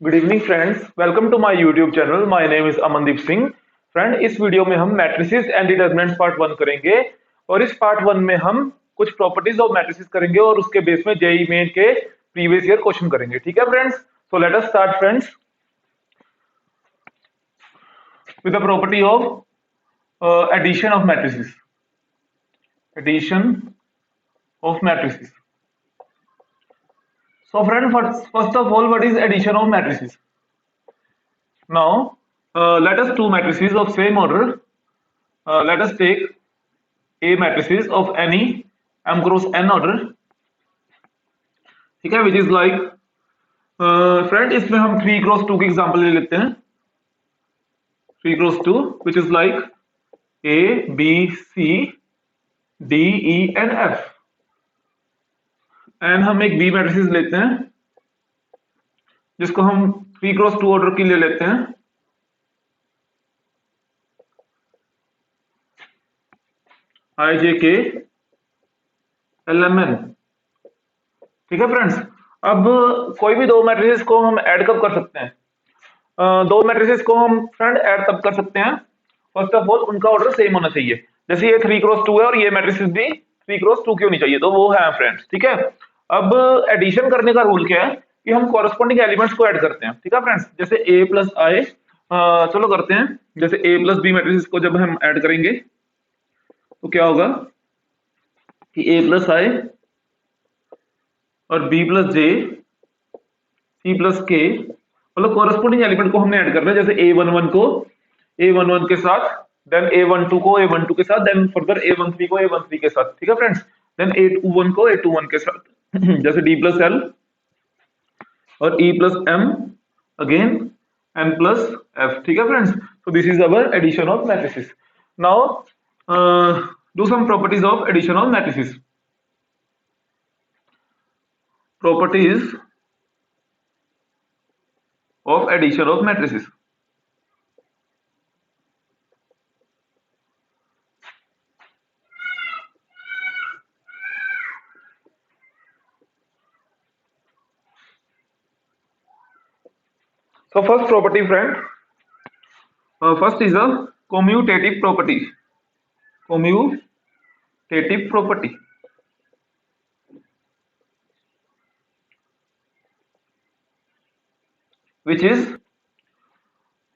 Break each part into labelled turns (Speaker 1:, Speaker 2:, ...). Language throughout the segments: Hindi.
Speaker 1: Good evening friends, welcome to my YouTube channel. My name is Amandeep Singh. Friend, इस वीडियो में हम matrices and determinants part one करेंगे और इस पार्ट वन में हम कुछ प्रॉपर्टीज ऑफ मैट्रिसेस करेंगे और उसके बेस में जेई मेन के प्रीवियस ईयर क्वेश्चन करेंगे। ठीक है friends, so let us start friends with the property of addition of matrices. Addition of matrices. So friend, first of all, what is addition of matrices? Now, let us two matrices of same order. Let us take A matrices of any m cross n order. ठीक है, which is like फ्रेंड इसमें हम 3 क्रॉस 2 के एग्जांपल ले लेते हैं। 3 cross 2 which is like A B C D E and F and हम एक B मैट्रिसेस लेते हैं जिसको हम 3 क्रॉस 2 ऑर्डर की ले लेते हैं। I J K L M N। ठीक है फ्रेंड्स, अब कोई भी दो मैट्रिसेस को हम ऐड कब कर सकते हैं? दो मैट्रिसेस को हम फ्रेंड ऐड तब कर सकते हैं, फर्स्ट ऑफ ऑल उनका ऑर्डर सेम होना चाहिए। जैसे ये 3 क्रॉस 2 है और ये मैट्रिसेस भी 3 क्रॉस 2 की होनी चाहिए, तो वो है फ्रेंड्स। ठीक है, अब एडिशन करने का रूल क्या है कि हम कॉरेस्पॉन्डिंग एलिमेंट्स को ऐड करते हैं। ठीक है फ्रेंड्स, जैसे ए प्लस आई, चलो करते हैं। जैसे ए प्लस बी मैट्रिसेस को जब हम ऐड करेंगे तो क्या होगा कि ए प्लस आई और बी प्लस जे सी प्लस के, मतलब कॉरेस्पॉन्डिंग एलिमेंट को हमने ऐड करना है। जैसे A11 को A11 के साथ, देन A12 को A12 के साथ, देन फर्दर A13 को A13 के साथ। ठीक है फ्रेंड्स, देन A21 को A21 के साथ जैसे D प्लस L और E plus M, again N plus F। ठीक है friends, so this is our addition of matrices. Now do some properties of addition of matrices. Properties of addition of matrices. So first property friend, first is a commutative property. Commutative property, which is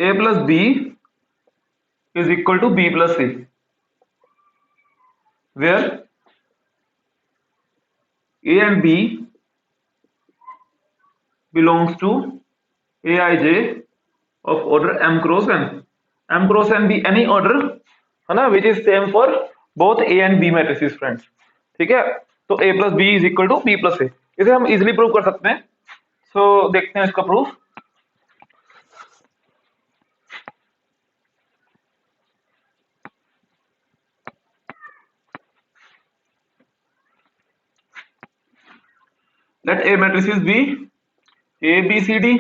Speaker 1: A plus B is equal to B plus C, where A and B belongs to Aij of order m cross n. M cross n be any order है ना, which is same for both A and B matrices friends। ठीक है, तो A plus B is equal to B plus A, इसे हम इजिली प्रूव कर सकते हैं। सो देखते हैं इसका proof. Let A matrices be A B C D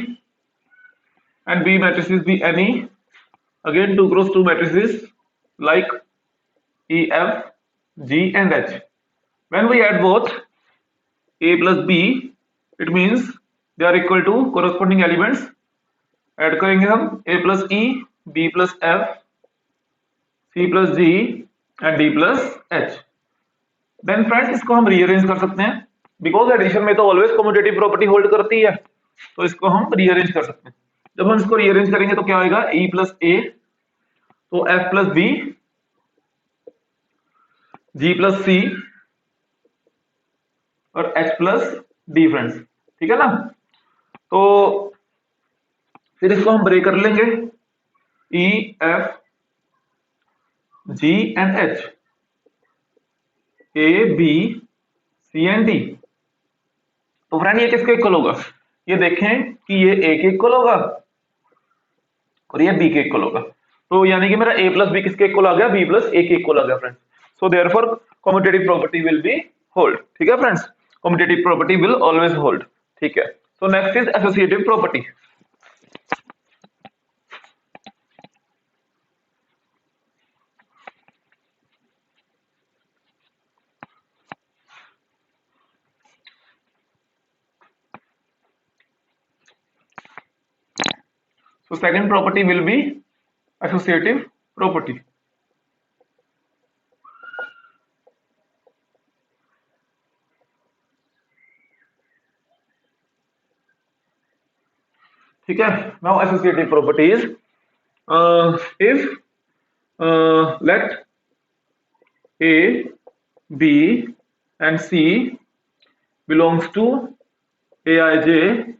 Speaker 1: and B matrices be any, again 2 cross 2 matrices like E F G and H। when we add both A plus B, it means they are equal to corresponding elements। Add करेंगे हम A plus E, B plus F, C plus G and D plus H। Then friends इसको हम रीअरेंज कर सकते हैं, बिकॉज एडिशन में तो ऑलवेज कम्यूटेटिव प्रॉपर्टी होल्ड करती है, तो इसको हम रीअरेंज कर सकते हैं। जब हम इसको रीअरेंज करेंगे तो क्या होगा, E प्लस A, तो F plus B, G plus C और H प्लस D फ्रेंड्स। ठीक है ना, तो फिर इसको हम ब्रेक कर लेंगे, E F G and H, A B C and D। तो फ्रेंड ये किसके इक्वल होगा, ये देखें कि ये A के इक्वल होगा और ये B के इक्वल होगा। तो यानी कि मेरा A प्लस बी किसके इक्वल आ गया, B प्लस A के इक्वल आ गया friends. So therefore commutative property will be hold. ठीक है friends, commutative property will always hold. ठीक है, so next is associative property. So second property will be associative property. ठीक है. Now associative property is if let A, B and C belongs to Aij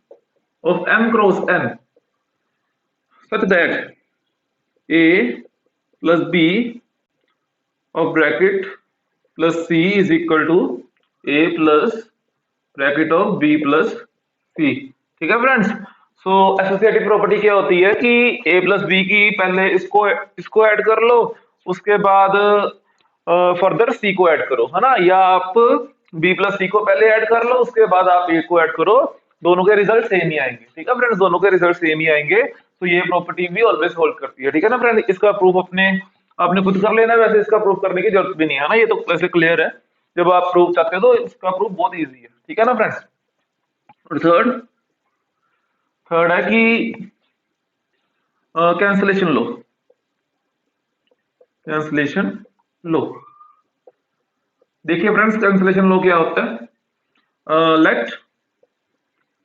Speaker 1: of M cross N such that A plus B of bracket plus C is equal to A plus bracket of B plus C. ठीक है फ्रेंड्स. सो एसोसिएटिव प्रॉपर्टी क्या होती है कि ए प्लस बी की पहले इसको ऐड कर लो, उसके बाद फर्दर सी को ऐड करो, है ना, या आप बी प्लस सी को पहले ऐड कर लो, उसके बाद आप ए को ऐड करो, दोनों के रिजल्ट सेम ही आएंगे. ठीक है फ्रेंड्स, दोनों के रिजल्ट सेम ही आएंगे. तो ये प्रॉपर्टी भी ऑलवेज होल्ड करती है. ठीक है ना फ्रेंड्स. इसका प्रूफ आपने खुद कर लेना है. वैसे इसका प्रूफ करने की जरूरत भी नहीं है ना, ये तो वैसे क्लियर है. जब आप प्रूफ चाहते हो तो इसका प्रूफ बहुत इजी है. ठीक है ना फ्रेंड्स. और थर्ड है कि कैंसलेशन लो. कैंसलेशन लो. देखिए फ्रेंड्स, कैंसलेशन लो क्या होता है. Let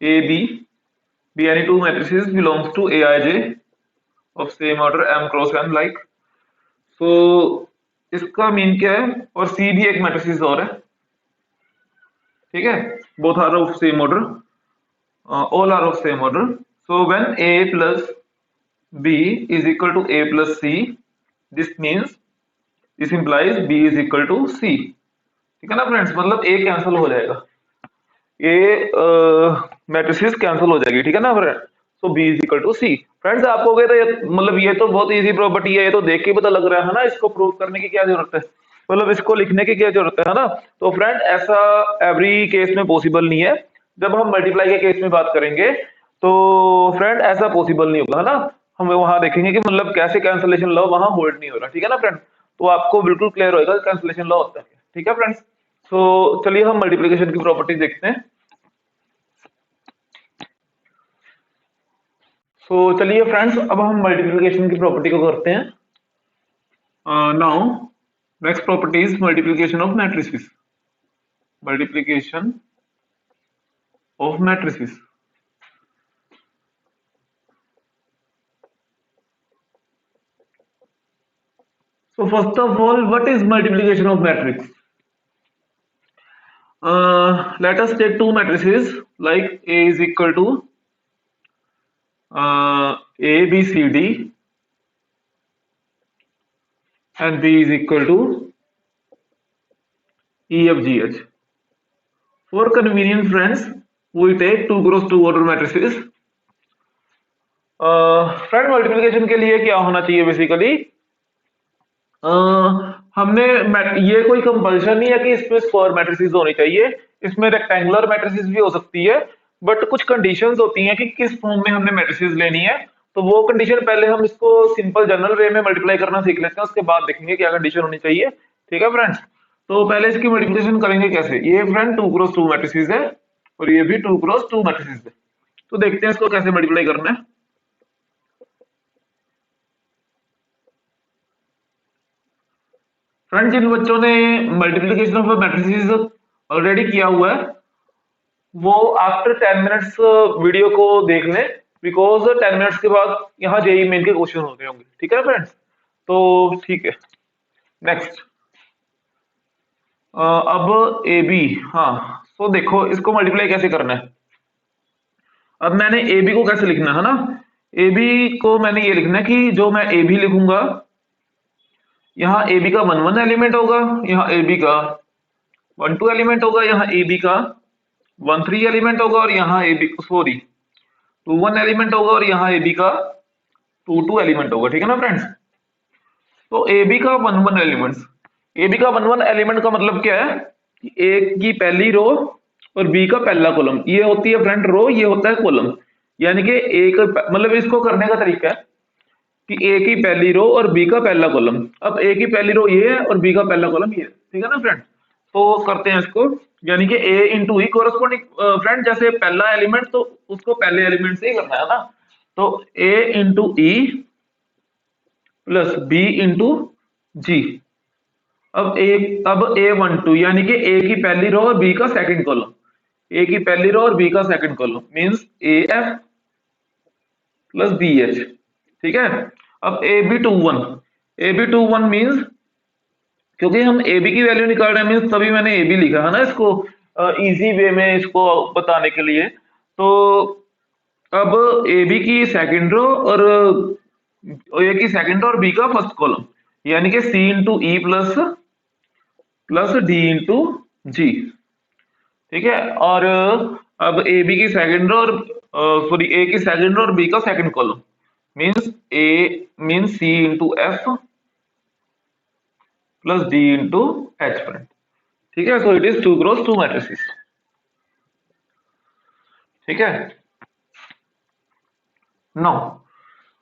Speaker 1: A B any two matrices belongs to Aij of same order M cross N like. So इसका मीन क्या है, और सी भी एक मैट्रिसेस और है. ठीक है, both are of same order, all are of same order. So when A plus B is equal to A प्लस C, this implies B is equal to C. ठीक है ना फ्रेंड्स. मतलब A कैंसिल हो जाएगा, A मैट्रिसेस कैंसिल हो जाएगी. ठीक है ना friends. So B is equal to C. Friends आप हो गए तो मतलब ये तो बहुत इजी प्रॉपर्टी है, ये तो देख के पता लग रहा है ना. इसको प्रूव करने की क्या जरूरत है, मतलब इसको लिखने की क्या जरूरत है ना. तो फ्रेंड ऐसा एवरी केस में पॉसिबल नहीं है. जब हम मल्टीप्लाई के केस में बात करेंगे तो फ्रेंड ऐसा पॉसिबल नहीं होगा, है ना. हम वहां देखेंगे कि मतलब कैसे कैंसलेशन लॉ वहां होल्ड नहीं हो रहा. ठीक है ना फ्रेंड. तो आपको बिल्कुल क्लियर होगा कैंसलेशन लॉ होता है. ठीक है फ्रेंड्स. तो चलिए हम मल्टीप्लिकेशन की प्रॉपर्टी देखते हैं. सो चलिए फ्रेंड्स, अब हम मल्टीप्लिकेशन की प्रॉपर्टी को करते हैं. Now next property is multiplication of matrices. Multiplication of matrices. So first of all, what is multiplication of matrix? Let us take two matrices like A is equal to A B C D and B is equal to E F G H. For convenience friends, we take 2 cross 2 order matrices. Friend multiplication के लिए क्या होना चाहिए बेसिकली, हमने ये कोई कंपल्शन नहीं है कि इसमें स्क्वायर मैट्रिसेस होनी चाहिए. इसमें रेक्टेंगुलर मैट्रिसेस भी हो सकती है, बट कुछ कंडीशंस होती हैं कि किस फॉर्म में हमने मैट्रिसेस लेनी है. तो वो कंडीशन पहले हम इसको सिंपल जनरल वे में मल्टीप्लाई करना सीख लेते हैं, उसके बाद देखेंगे क्या कंडीशन होनी चाहिए. ठीक है फ्रेंड्स. तो पहले इसकी मल्टीप्लिकेशन करेंगे कैसे. ये फ्रेंड 2 क्रॉस 2 मैट्रिसेस है और ये भी 2 क्रॉस 2 मैट्रिसेस है. तो देखते हैं इसको कैसे मल्टीप्लाई करना है. फ्रेंड जिन बच्चों ने मल्टीप्लिकेशन ऑफ मैट्रिसेस ऑलरेडी किया हुआ है वो आफ्टर 10 मिनट्स वीडियो को देख लें, बिकॉज 10 मिनट्स के बाद यहाँ जेईई मेन के क्वेश्चन होते होंगे. ठीक है फ्रेंड्स. तो ठीक है. नेक्स्ट अब ए बी. हाँ, तो देखो इसको मल्टीप्लाई कैसे करना है. अब मैंने ए बी को कैसे लिखना है ना. ए बी को मैंने ये लिखना है कि जो मैं ए बी लिखूंगा, यहाँ ए बी का 1 1 एलिमेंट होगा, यहाँ ए बी का 1 2 एलिमेंट होगा, यहाँ ए बी का 1 3 एलिमेंट होगा, और यहाँ ए बी 2 1 एलिमेंट होगा, और यहाँ ए बी का 2 2 एलिमेंट होगा. ठीक है ना फ्रेंड्स. तो ए बी का 1 1 एलिमेंट्स, ए बी का 1 1 एलिमेंट का मतलब क्या है कि ए की पहली रो और बी का पहला कॉलम, ये होती है फ्रेंड रो, ये होता है कॉलम. यानी कि ए का मतलब इसको करने का तरीका है कि ए की पहली रो और बी का पहला कॉलम. अब ए की पहली रो ये है और बी का पहला कॉलम ये है. ठीक है ना फ्रेंड. तो करते हैं इसको, यानी कि ए इंटू ई कोरस्पॉन्डिंग फ्रेंड, जैसे पहला एलिमेंट तो उसको पहले एलिमेंट से ही करना है ना. तो A into E plus B into G. अब A12 यानी कि A की पहली रो और B का सेकंड कॉलम, A की पहली रो और B का second column means AF plus BH। ठीक है। अब AB21 मींस, क्योंकि हम AB की वैल्यू निकाल रहे हैं मींस तभी मैंने AB लिखा है ना इसको, इजी वे में इसको बताने के लिए। तो अब AB की सेकंड रो और A की सेकंड रो और B का फर्स्ट कॉलम, यानी कि C into E plus D into G. ठीक है। और अब ए बी की सेकंड रो और सॉरी ए की सेकंड रो और बी का second column means A means C into F plus D into H friend. ठीक है। So it is 2x2 matrices. ठीक है। नो,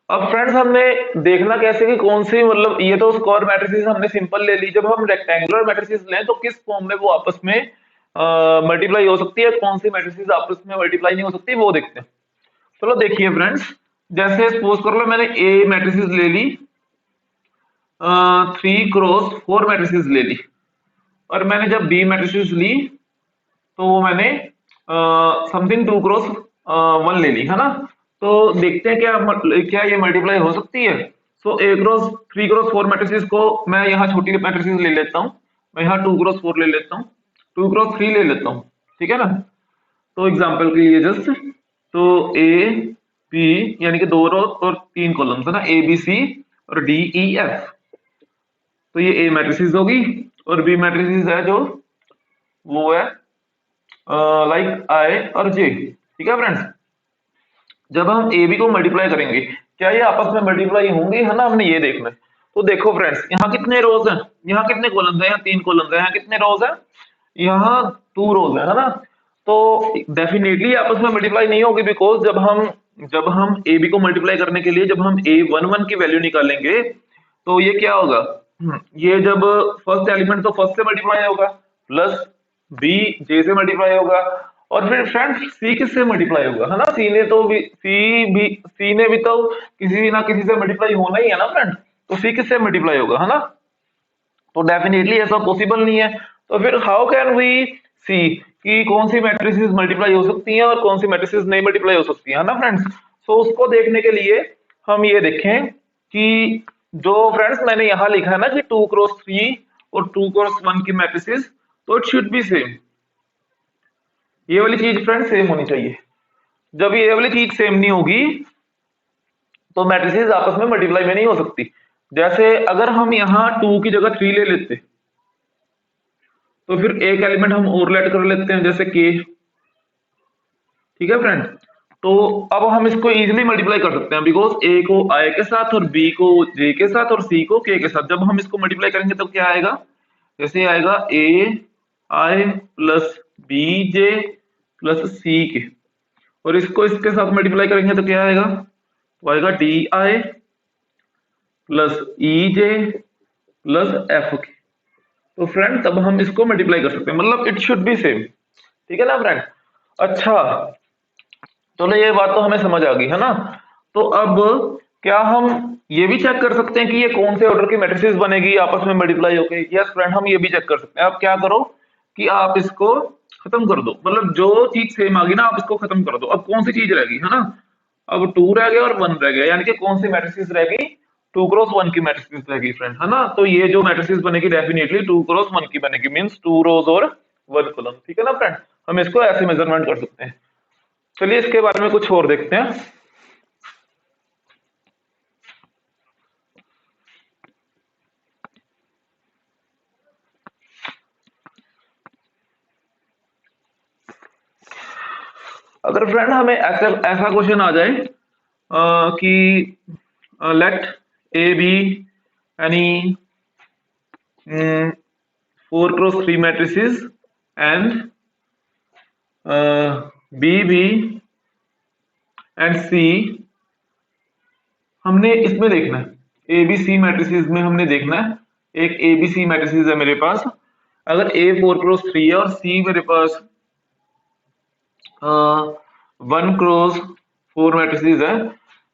Speaker 1: अब फ्रेंड्स हमने देखना कैसे कि कौन सी, मतलब ये तो स्क्वायर मैट्रिसेस हमने सिंपल ले ली, जब हम रेक्टेंगुलर मैट्रिसेस लें तो किस फॉर्म में वो आपस में मल्टीप्लाई हो सकती है, कौन सी मैट्रिसेस आपस में मल्टीप्लाई नहीं हो सकती वो देखते हैं। चलो देखिए फ्रेंड्स, जैसे सपोज कर लो मैंने ए मैट्रिसेस ले ली, 3x4 मैट्रिसेस ले ली, और मैंने जब बी मैट्रिसेस ली तो वो मैंने समथिंग 2x1 ले ली, है ना। तो देखते हैं क्या ये मल्टीप्लाई हो सकती है। सो 3x4 मैट्रिसेस को मैं यहाँ छोटी मैट्रिसेस ले लेता हूँ, मैं यहाँ 2x4 ले लेता हूँ, 2x3 ले लेता हूँ। ठीक है ना। तो एग्जांपल के लिए जस्ट, तो ए बी यानी कि 2 रो और 3 कॉलम्स है ना, ए बी सी और डी ई एफ। तो ये ए मैट्रिसेस होगी, और बी मैट्रिसेस है जो वो है लाइक आई और जे। ठीक है फ्रेंड्स। जब हम ए बी को मल्टीप्लाई करेंगे क्या ये आपस में मल्टीप्लाई होंगे, है ना, हमने ये देखना है। तो देखो फ्रेंड्स, यहाँ कितने रोज हैं, यहाँ कितने कॉलम्स हैं, यहाँ 3 कॉलम्स हैं, यहाँ कितने रोज हैं, यहाँ 2 रोज है ना। तो डेफिनेटली आपस में मल्टीप्लाई नहीं होगी, बिकॉज जब हम ए बी को मल्टीप्लाई करने के लिए जब हम A11 की वैल्यू निकालेंगे तो ये क्या होगा, ये जब फर्स्ट एलिमेंट तो फर्स्ट से मल्टीप्लाई होगा, प्लस बी जे से मल्टीप्लाई होगा, और फिर फ्रेंड्स सी किससे मल्टीप्लाई होगा, है ना। सी ने भी तो किसी ना किसी से मल्टीप्लाई होना ही है ना फ्रेंड्स। तो सी किससे मल्टीप्लाई होगा, है ना। तो डेफिनेटली ऐसा पॉसिबल नहीं है। तो फिर हाउ कैन वी सी कि कौन सी मैट्रिसेस मल्टीप्लाई हो सकती हैं और कौन सी मैट्रिसेस नहीं मल्टीप्लाई हो सकती है ना फ्रेंड्स। सो उसको देखने के लिए हम ये देखें कि जो फ्रेंड्स मैंने यहाँ लिखा है ना कि 2x3 और 2x1 की मैट्रिसेस, तो इट शुड बी सेम। ये वाली चीज फ्रेंड्स सेम होनी चाहिए। जब ये वाली चीज सेम नहीं होगी तो मैट्रिसेस आपस में मल्टीप्लाई में नहीं हो सकती। जैसे अगर हम यहाँ 2 की जगह 3 ले लेते तो फिर एक एलिमेंट हम और लेट कर लेते हैं जैसे के। ठीक है फ्रेंड। तो अब हम इसको इजीली मल्टीप्लाई कर सकते हैं, बिकॉज ए को आई के साथ और बी को जे के साथ और सी को के साथ। जब हम इसको मल्टीप्लाई करेंगे तब क्या आएगा, जैसे आएगा ए आई प्लस बी जे प्लस सी के, और इसको इसके साथ मल्टीप्लाई करेंगे तो क्या आएगा, तो आएगा D I plus E J plus F के। तो फ्रेंड तब हम इसको मल्टीप्लाई कर सकते हैं, मतलब इट शुड बी सेम। ठीक है ना फ्रेंड। अच्छा, चलो ये बात तो हमें समझ आ गई, है ना। तो अब क्या हम ये भी चेक कर सकते हैं कि ये कौन से ऑर्डर की मैट्रिसेस बनेगी आपस में मल्टीप्लाई होके। यस फ्रेंड, हम ये भी चेक कर सकते हैं। आप क्या करो कि आप इसको खत्म कर दो, मतलब जो चीज सेम आ गई ना आप इसको खत्म कर दो। अब कौन सी चीज रहेगी, है ना। अब 2 रह गया और 1 रह गया, यानी कि कौन सी मैट्रिसेस रहेगी, 2x1 की मैट्रिसेस रहेगी फ्रेंड, है ना। तो ये जो मैट्रिसेस बनेगी डेफिनेटली 2x1 की बनेगी, मींस 2 रोज और 1 कॉलम। ठीक है ना फ्रेंड। हम इसको ऐसे मेजरमेंट कर सकते हैं। चलिए इसके बारे में कुछ और देखते हैं। अगर फ्रेंड हमें ऐसा ऐसा क्वेश्चन आ जाए कि let A B any 4x3 matrices and B B and C, हमने इसमें देखना है ए बी सी मैट्रिसेस में हमने देखना है। एक ए बी सी मैट्रिसेस है मेरे पास, अगर ए 4x3 है और सी मेरे पास 1x4 मैट्रिसेस है,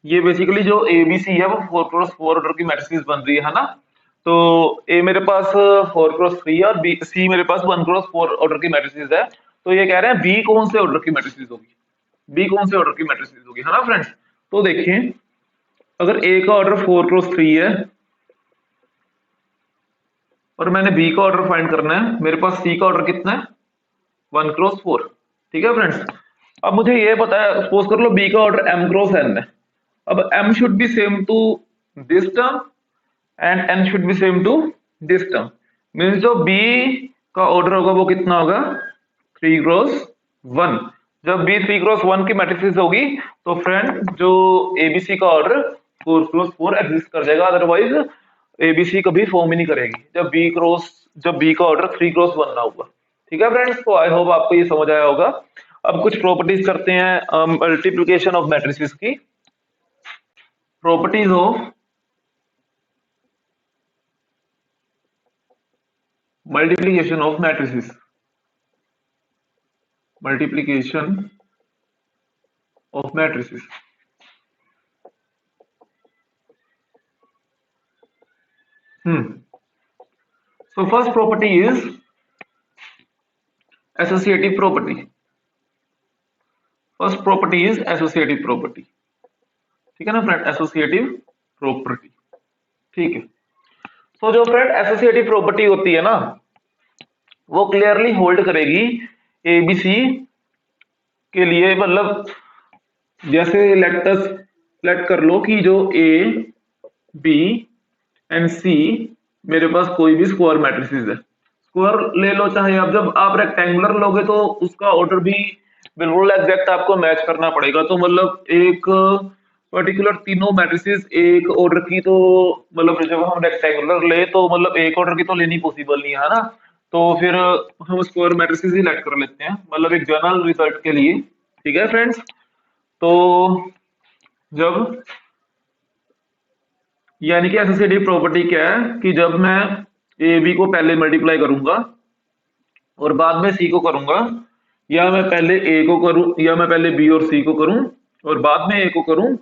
Speaker 1: ये बेसिकली जो ए बी सी है वो 4x4 ऑर्डर की मैट्रिसेस बन रही है ना। तो ए मेरे पास 4x3 है और बी सी मेरे पास 1x4 ऑर्डर की मैट्रिसेस है। तो ये कह रहे हैं बी कौन से ऑर्डर की मैट्रिसेस होगी, बी कौन से ऑर्डर की मैट्रिसेस होगी, है ना फ्रेंड्स। तो देखिए अगर ए का ऑर्डर 4x3 है और मैंने बी का ऑर्डर फाइंड करना है, मेरे पास सी का ऑर्डर कितना है 1x4। ठीक है फ्रेंड्स। अब मुझे ये पता है, सपोज कर लो बी का ऑर्डर m×n है। अब m should be same to this term and n should be same to this term. Means जो b का ऑर्डर होगा वो कितना होगा 3x1। जब b 3x1 की मैट्रिक्स होगी तो फ्रेंड जो abc का ऑर्डर 4x4 एग्जिस्ट कर जाएगा, अदरवाइज abc कभी फॉर्म ही नहीं करेगी जब b का ऑर्डर 3x1 ना होगा। ठीक है फ्रेंड्स, तो आई होप आपको ये समझ आया होगा। अब कुछ प्रॉपर्टीज करते हैं मल्टीप्लिकेशन ऑफ मैट्रिसेस की। Properties of multiplication of matrices, multiplication of matrices। So first property is associative property। first property is associative property। ठीक है ना फ्रेंड, एसोसिएटिव प्रॉपर्टी। ठीक है, तो जो फ्रेंड एसोसिएटिव प्रॉपर्टी होती है ना वो क्लियरली होल्ड करेगी एबीसी के लिए। मतलब जैसे लेट कर लो कि जो ए बी एंड सी मेरे पास कोई भी स्क्वायर मैट्रिसेस है, स्क्वायर ले लो चाहे आप। जब आप रेक्टेंगुलर लोगे तो उसका ऑर्डर भी बिल्कुल एग्जैक्ट आपको मैच करना पड़ेगा। तो मतलब एक पर्टिकुलर तीनों मैट्रिसेस एक ऑर्डर की, तो मतलब जब हम रेक्टेंगुलर ले तो मतलब एक ऑर्डर की तो लेनी पॉसिबल नहीं है ना। तो फिर हम स्क्वायर मैट्रिसेस ही लेट कर लेते हैं, मतलब एक जनरल रिजल्ट के लिए। ठीक है फ्रेंड्स, तो जब यानी कि एसोसिएटिव प्रॉपर्टी क्या है कि जब मैं ए बी को पहले मल्टीप्लाई करूंगा और बाद में सी को करूंगा, या मैं पहले ए को करूं या मैं पहले बी और सी को करूं और बाद में ए को करूं,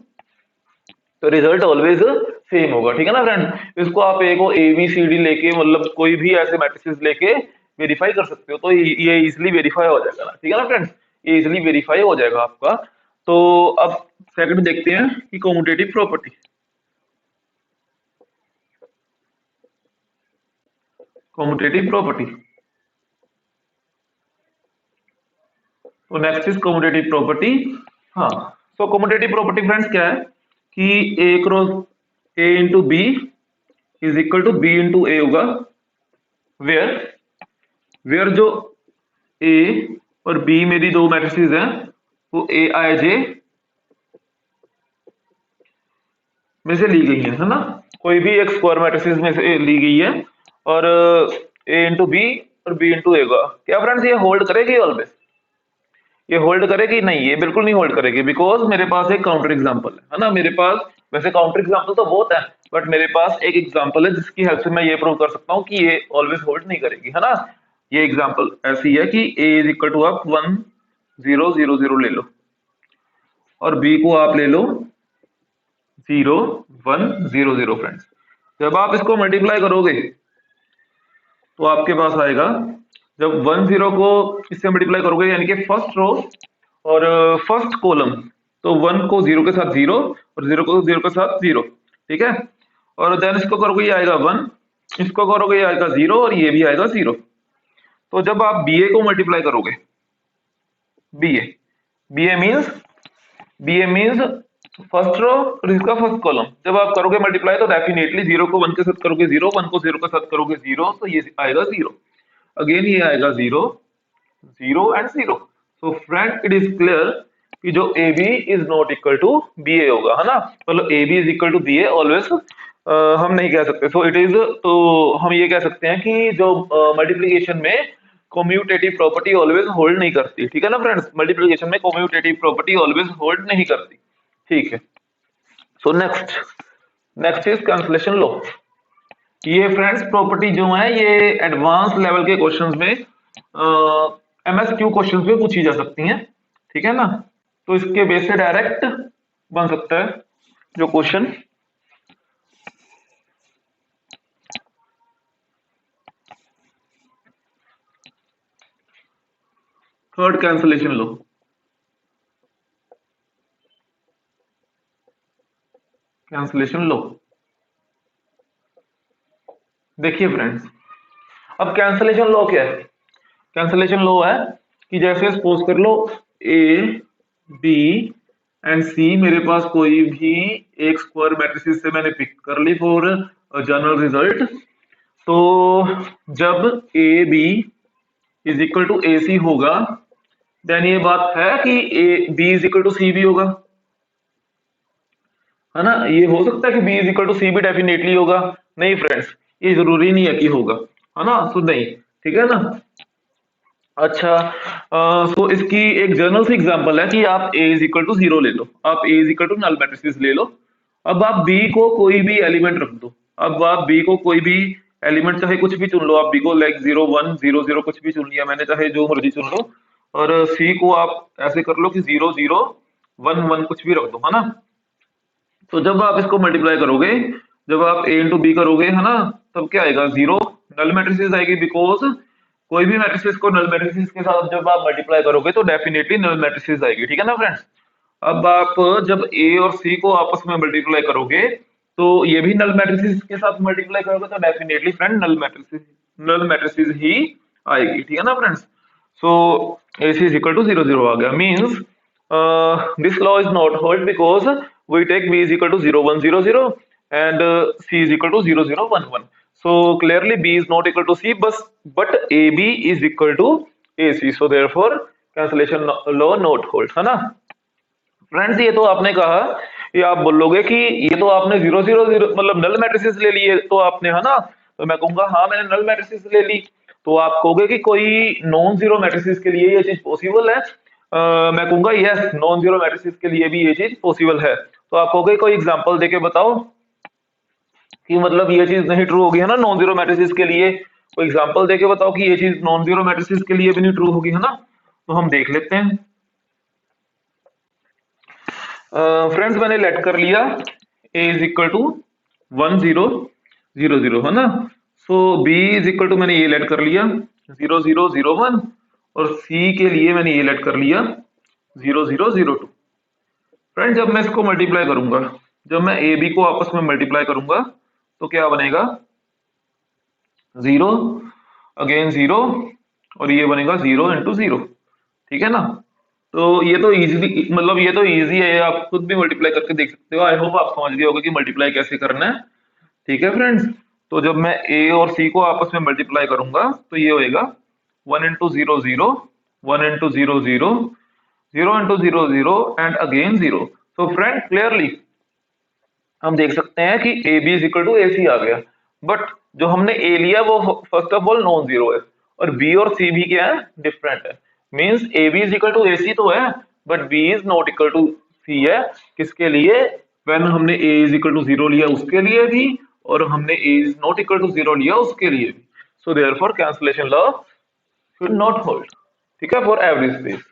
Speaker 1: तो रिजल्ट ऑलवेज सेम होगा। ठीक है ना फ्रेंड, इसको आप ए को ए बी सी डी लेके मतलब कोई भी ऐसे मैट्रिसेस लेके वेरीफाई कर सकते हो, तो ये इजिली वेरीफाई हो जाएगा ना। ठीक है ना फ्रेंड्स, ये इजिली वेरीफाई हो जाएगा आपका। तो अब सेकंड देखते हैं कि कम्यूटेटिव प्रॉपर्टी। कम्यूटेटिव प्रॉपर्टी, तो नेक्स्ट इज कम्यूटेटिव प्रॉपर्टी। हाँ, सो कम्यूटेटिव प्रॉपर्टी फ्रेंड्स क्या है कि A cross A into B is equal to B into A होगा, वेयर जो ए और बी मेरी दो मैट्रिसेस हैं वो ए आई जे में से ली गई है ना। कोई भी एक स्क्वायर मैट्रिसेस में से ली गई है और ए इंटू बी और बी इंटू ए का क्या फ्रेंड्स ये होल्ड करेगी ऑलवेज? ये होल्ड करेगी? नहीं, ये बिल्कुल नहीं होल्ड करेगी, बिकॉज मेरे पास एक काउंटर एग्जांपल है ना। मेरे पास वैसे काउंटर एग्जांपल तो बहुत है, बट मेरे पास एक एग्जांपल है जिसकी हेल्प से मैं ये प्रूव कर सकता हूँ कि ये ऑलवेज होल्ड नहीं करेगी, है ना। ये एग्जांपल ऐसी है कि ए इज इक्वल टू आप 1 0 0 0 ले लो और बी को आप ले लो 0 1 0 0। फ्रेंड्स, जब आप इसको मल्टीप्लाई करोगे तो आपके पास आएगा, जब 1 0 को इससे मल्टीप्लाई करोगे यानी कि फर्स्ट रो और फर्स्ट कॉलम, तो 1 को 0 के साथ 0 और 0 को 0 के साथ 0। ठीक है, और देन इसको करोगे ये आएगा 1, इसको करोगे ये आएगा 0 और ये भी आएगा 0। तो जब आप बी ए को मल्टीप्लाई करोगे, बी ए मीन्स फर्स्ट रो और इसका फर्स्ट कॉलम, जब आप करोगे मल्टीप्लाई तो डेफिनेटली 0 को 1 के साथ करोगे 0, 1 को 0 के साथ करोगे 0, तो ये आएगा 0, अगेन ये आएगा 0 0 and 0। So friend it is clear कि जो A B is not equal to B A होगा, है ना। मतलब A B is equal to B A always हम नहीं कह सकते। सो इट इज, तो हम ये कह सकते हैं कि जो मल्टीप्लिकेशन में कम्यूटेटिव प्रॉपर्टी ऑलवेज होल्ड नहीं करती। ठीक है ना फ्रेंड्स, मल्टीप्लिकेशन में कम्यूटेटिव प्रॉपर्टी ऑलवेज होल्ड नहीं करती। ठीक है, so next is cancellation law. ये फ्रेंड्स प्रॉपर्टी जो है ये एडवांस लेवल के क्वेश्चंस में एमएसक्यू क्वेश्चंस में पूछी जा सकती हैं। ठीक है ना, तो इसके बेस से डायरेक्ट बन सकता है जो क्वेश्चन थर्ड कैंसलेशन लो, कैंसलेशन लो। देखिए फ्रेंड्स, अब कैंसलेशन लॉ क्या है? कैंसलेशन लॉ है कि जैसे सपोज कर लो ए बी एंड सी मेरे पास कोई भी एक स्क्वायर मैट्रिसेस से मैंने पिक कर ली फॉर जनरल रिजल्ट। तो जब A B is equal to A C होगा, देन ये बात है कि A B is equal to C भी होगा, है ना? ये हो सकता है कि B is equal to C भी डेफिनेटली होगा? नहीं फ्रेंड्स, ये जरूरी नहीं है कि होगा, है ना? तो नहीं, ठीक है ना? अच्छा, तो इसकी एक जनरल सी एग्जांपल है कि आप a इज इक्वल टू 0 ले लो, आप a is equal to null matrices ले लो। अब आप b को कोई भी एलिमेंट रख दो, अब आप b को कोई भी एलिमेंट चाहे कुछ भी चुन लो, आप b को लाइक 0 1 0 0 कुछ भी चुन लिया मैंने, चाहे जो मर्जी चुन लो। और c को आप ऐसे कर लो कि 0 0 1 1 कुछ भी रख दो, है ना? तो जब आप इसको मल्टीप्लाई करोगे, जब आप a इंटू बी करोगे, है ना, तब क्या आएगा? 0 नल मैट्रिसेस आएगी, बिकॉज कोई भी मैट्रिसेस को नल मैट्रिसेस के साथ जब आप मल्टीप्लाई करोगे तो डेफिनेटली नल मैट्रिसेस आएगी, ठीक है ना फ्रेंड्स? अब आप जब a और c को आपस में मल्टीप्लाई करोगे तो ये भी नल मैट्रिसेस के साथ मल्टीप्लाई करोगे तो डेफिनेटली फ्रेंड नल मैट्रिसेस ही आएगी, ठीक है ना friends? So AC is equal to 0 0 आ गया, means this law is not hold because we take B is equal to 0 1 0 0 and C is equal to 0 0 1 1. So clearly B is not equal to C, but AB is equal to AC. So therefore cancellation law not hold, है ना फ्रेंड्स? ये तो आपने कहा, ये आप बोलोगे कि ये तो आपने 0 0 0 मतलब नल मैट्रिसेस ले लिए तो आपने, है ना? तो मैं कहूंगा हाँ मैंने नल मैट्रिसेस ले ली। तो आप कहोगे कि कोई नॉन जीरो मैट्रिसेस के लिए ये चीज पॉसिबल है? मैं कहूंगा यस, नॉन जीरो मैट्रिसेस के लिए भी ये चीज पॉसिबल है। तो आप कहोगे कोई एग्जांपल देके बताओ कि मतलब ये चीज नहीं ट्रू होगी, है ना? नॉन जीरो मैट्रिसेस के लिए कोई एग्जांपल देके बताओ कि ये चीज नॉन जीरो मैट्रिसेस के लिए भी नहीं ट्रू होगी, है ना? तो हम देख लेते हैं। फ्रेंड्स मैंने लेट कर लिया a इज इक्वल टू 1 0 0 0, है ना? सो b इज इक्वल टू मैंने ये लेट कर लिया 0 0 0 1 और c के लिए मैंने ये लेट कर लिया 0 0 0 2। फ्रेंड्स जब मैं इसको मल्टीप्लाई करूंगा, जब मैं a b को आपस में मल्टीप्लाई करूंगा तो क्या बनेगा? 0 अगेन 0 और ये बनेगा 0 इंटू 0, ठीक है ना? तो ये तो इजीली, मतलब ये तो इजी है, आप खुद भी मल्टीप्लाई करके देख सकते हो। आई होप आप समझ गए होगे कि मल्टीप्लाई कैसे करना है, ठीक है फ्रेंड्स? तो जब मैं a और c को आपस में मल्टीप्लाई करूंगा तो ये होएगा 1 into 0 0 1 into 0 0 0 into 0 0 and again 0। तो फ्रेंड क्लियरली हम देख सकते हैं कि A B is equal to A C आ गया, बट जो हमने ए लिया वो first of all non zero है और बी और सी भी क्या है? डिफरेंट है। Means A B is equal to A C तो है, but B is not equal to C है। किसके लिए? व्हेन हमने ए इज इक्वल टू 0 लिया उसके लिए भी, और हमने ए इज नॉट इक्वल टू 0 लिया उसके लिए भी। So therefore cancellation law should not hold, ठीक है, फॉर एवरी स्पेस,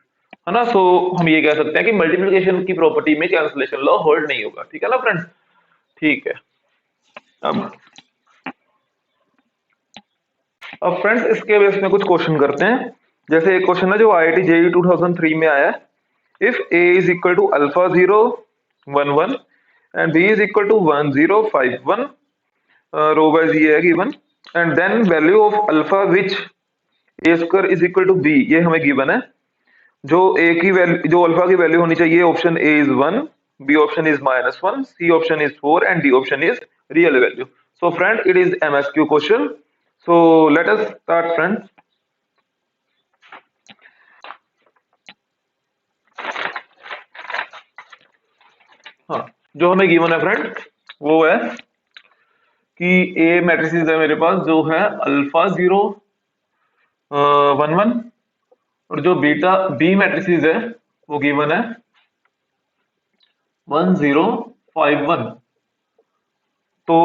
Speaker 1: है ना? सो हम ये कह सकते हैं कि मल्टीप्लिकेशन की प्रॉपर्टी में कैंसलेशन लॉ होल्ड नहीं होगा, ठीक है ना फ्रेंड्स? ठीक है। अब फ्रेंड्स इसके बेस में कुछ क्वेश्चन करते हैं। जैसे एक क्वेश्चन है जो IIT JEE 2003 में आया है। If a is equal to alpha 0 1 1 and b is equal to 1 0 5 1, row wise ये है given, and then value of alpha which a square is equal to b, ये हमें गिवन है। जो a की वैल्यू, जो अल्फा की वैल्यू होनी चाहिए, option a is 1, b option is -1, c option is 4 and d option is real value. So friend it is MSQ question. So let us start friends. हाँ, जो हमें गिवन है फ्रेंड वो है कि ए मैट्रिसेस है मेरे पास जो है अल्फा 0 1 1, और जो बीटा बी मैट्रिसेस है वो गिवन है 1 0 5 1। तो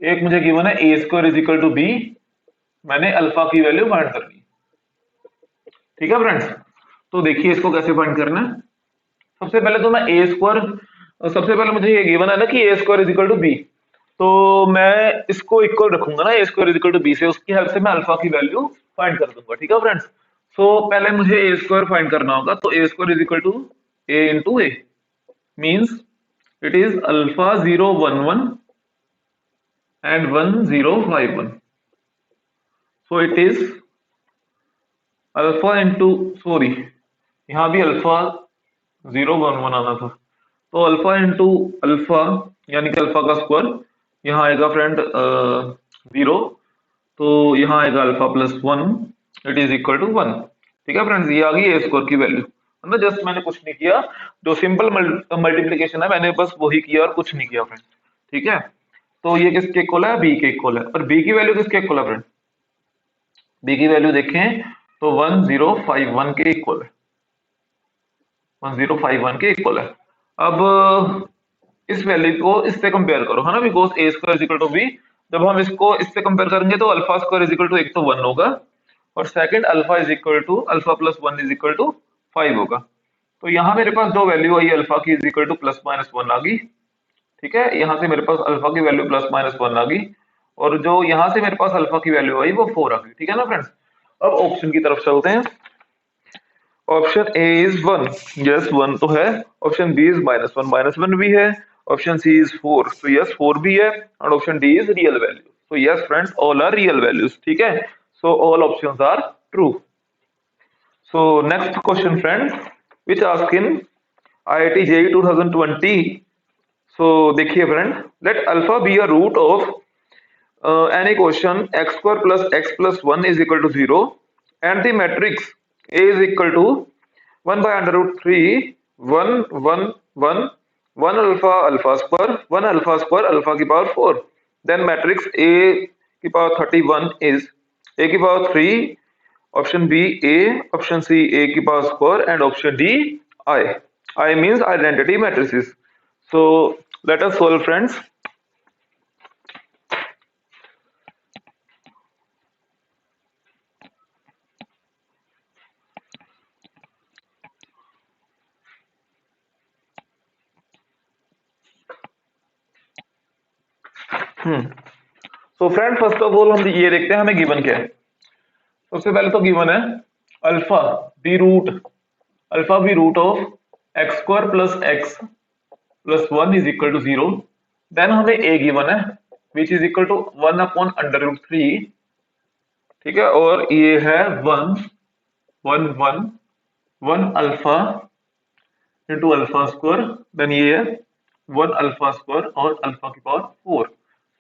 Speaker 1: एक मुझे गिवन है A square is equal to B, मैंने अल्फा की वैल्यू फाइंड कर ली, ठीक है फ्रेंड्स? तो देखिए इसको कैसे फाइंड करना है। सबसे पहले तो मैं ए स्क्वायर सबसे पहले मुझे ये गिवन है ना कि A square is equal to B, तो मैं इसको इक्वल रखूंगा ना A square is equal to B से, उसकी हेल्प से मैं अल्फा की वैल्यू फाइंड कर दूंगा। ठीक है फ्रेंड्स, सो पहले मुझे ए स्क्वायर फाइंड करना होगा, तो A square is equal to A into A means it is alpha 011 and 1051, so it is alpha into, sorry यहाँ भी अल्फा 011 आना था, तो अल्फा इंटू अल्फा यानी कि अल्फा का स्क्वायर, यहाँ आएगा फ्रेंड 0, तो यहाँ आएगा alpha plus 1, it is equal to 1। ठीक है फ्रेंड्स, ये आ गई ए स्क्वायर की वैल्यू, मतलब जस्ट मैंने कुछ नहीं किया, जो सिंपल मल्टीप्लीकेशन है मैंने बस वही किया और कुछ नहीं किया फ्रेंड। ठीक है, तो ये किसके इक्वल है, बी के इक्वल है, और बी की वैल्यू किसके इक्वल है फ्रेंड, बी की वैल्यू देखें तो 1051 के इक्वल है, 1051 के इक्वल है। अब इस वैल्यू को इससे कंपेयर करो, है ना, because A square equal to B, जब हम इसको इससे कंपेयर करेंगे तो alpha square is equal to एक तो 1 होगा, और second alpha is equal to alpha plus 1 is equal to 5 होगा। तो यहाँ मेरे पास जो वैल्यू आई अल्फा की is equal to plus minus 1 आ गई। ठीक है, यहाँ से मेरे पास अल्फा की वैल्यू प्लस माइनस 1 आ गई, और जो यहाँ से मेरे पास अल्फा की वैल्यू आई वो 4 आ गई। ठीक है ना फ्रेंड्स, अब ऑप्शन की तरफ चलते हैं। ऑप्शन ए इज 1, यस 1 तो है, option B is minus one भी है, ऑप्शन सी इज 4, तो यस 4 भी है, और option D is real value, तो yes friends all are real values. ठीक है, so all options are true. So next question friend which ask in IIT JEE 2020, सो देखिए friend, let alpha be a root of any question x square plus x plus 1 is equal to 0 and the matrix A is equal to 1 by under root 3 1 1 1 1 alpha alpha square 1 alpha square alpha की पावर 4, then matrix A की पावर 31 is A की power 3, option B A, option C A की power square and option D I means identity matrices. So let us solve friends. So friend first of all हम ये देखते हैं हमें गिवन क्या है। सबसे पहले तो गिवन है alpha be root of X square plus X plus 1 is equal to 0। Then हमें ए गिवन है which is equal to 1 upon under root 3। ठीक है, और ये है 1 1 1 1 alpha into alpha square, then ये है 1 अल्फा स्क्वायर और अल्फा की पावर 4।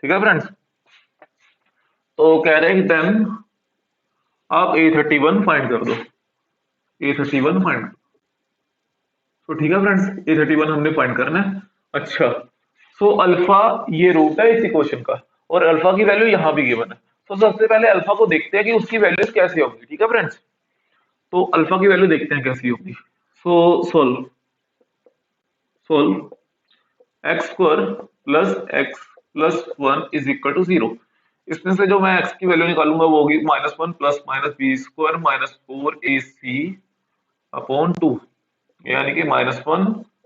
Speaker 1: ठीक है फ्रेंड्स, तो कह रहे हैं देन आप A31 फाइंड कर दो, A31 फाइंड। तो ठीक है फ्रेंड्स, A31 हमने फाइंड करना है। अच्छा, सो अल्फा ये रूट है इस इक्वेशन का, और अल्फा की वैल्यू यहाँ भी गिवन है। तो सबसे पहले अल्फा को देखते हैं कि उसकी वैल्यूज कैसी होंगी। ठीक है फ्रेंड्स, तो अल्फा की वैल्यू देखते हैं कैसी होगी। So solve X square plus 1 is equal to 0। इसमें से जो मैं x की वैल्यू निकालूंगा वो होगी -1 plus minus B square minus 4ac upon 2, यानी कि -1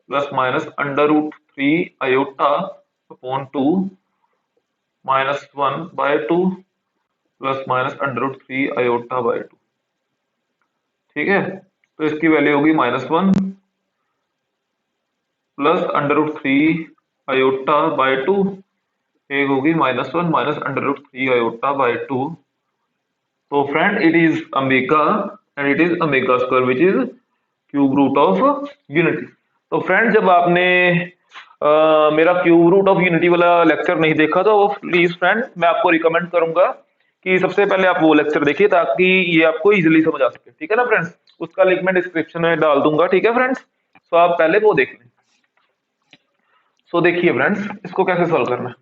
Speaker 1: plus minus under root 3 iota upon 2 -1 by 2 plus minus under root 3 iota by 2। ठीक है, तो इसकी वैल्यू होगी -1 plus under root 3 iota by 2, एक होगी -1 minus under root 3 iota by 2। तो friend it is omega and it is omega square which is cube root of unity. तो फ्रेंड जब आपने मेरा क्यूब रूट ऑफ यूनिटी वाला लेक्चर नहीं देखा तो प्लीज फ्रेंड मैं आपको रिकमेंड करूंगा कि सबसे पहले आप वो लेक्चर देखिए ताकि ये आपको इजीली समझ आ सके। ठीक है ना फ्रेंड्स, उसका लिंक मैं डिस्क्रिप्शन में डाल दूंगा। ठीक है फ्रेंड्स, तो आप पहले वो देख लें। सो देखिए फ्रेंड्स, इसको कैसे सॉल्व करना है।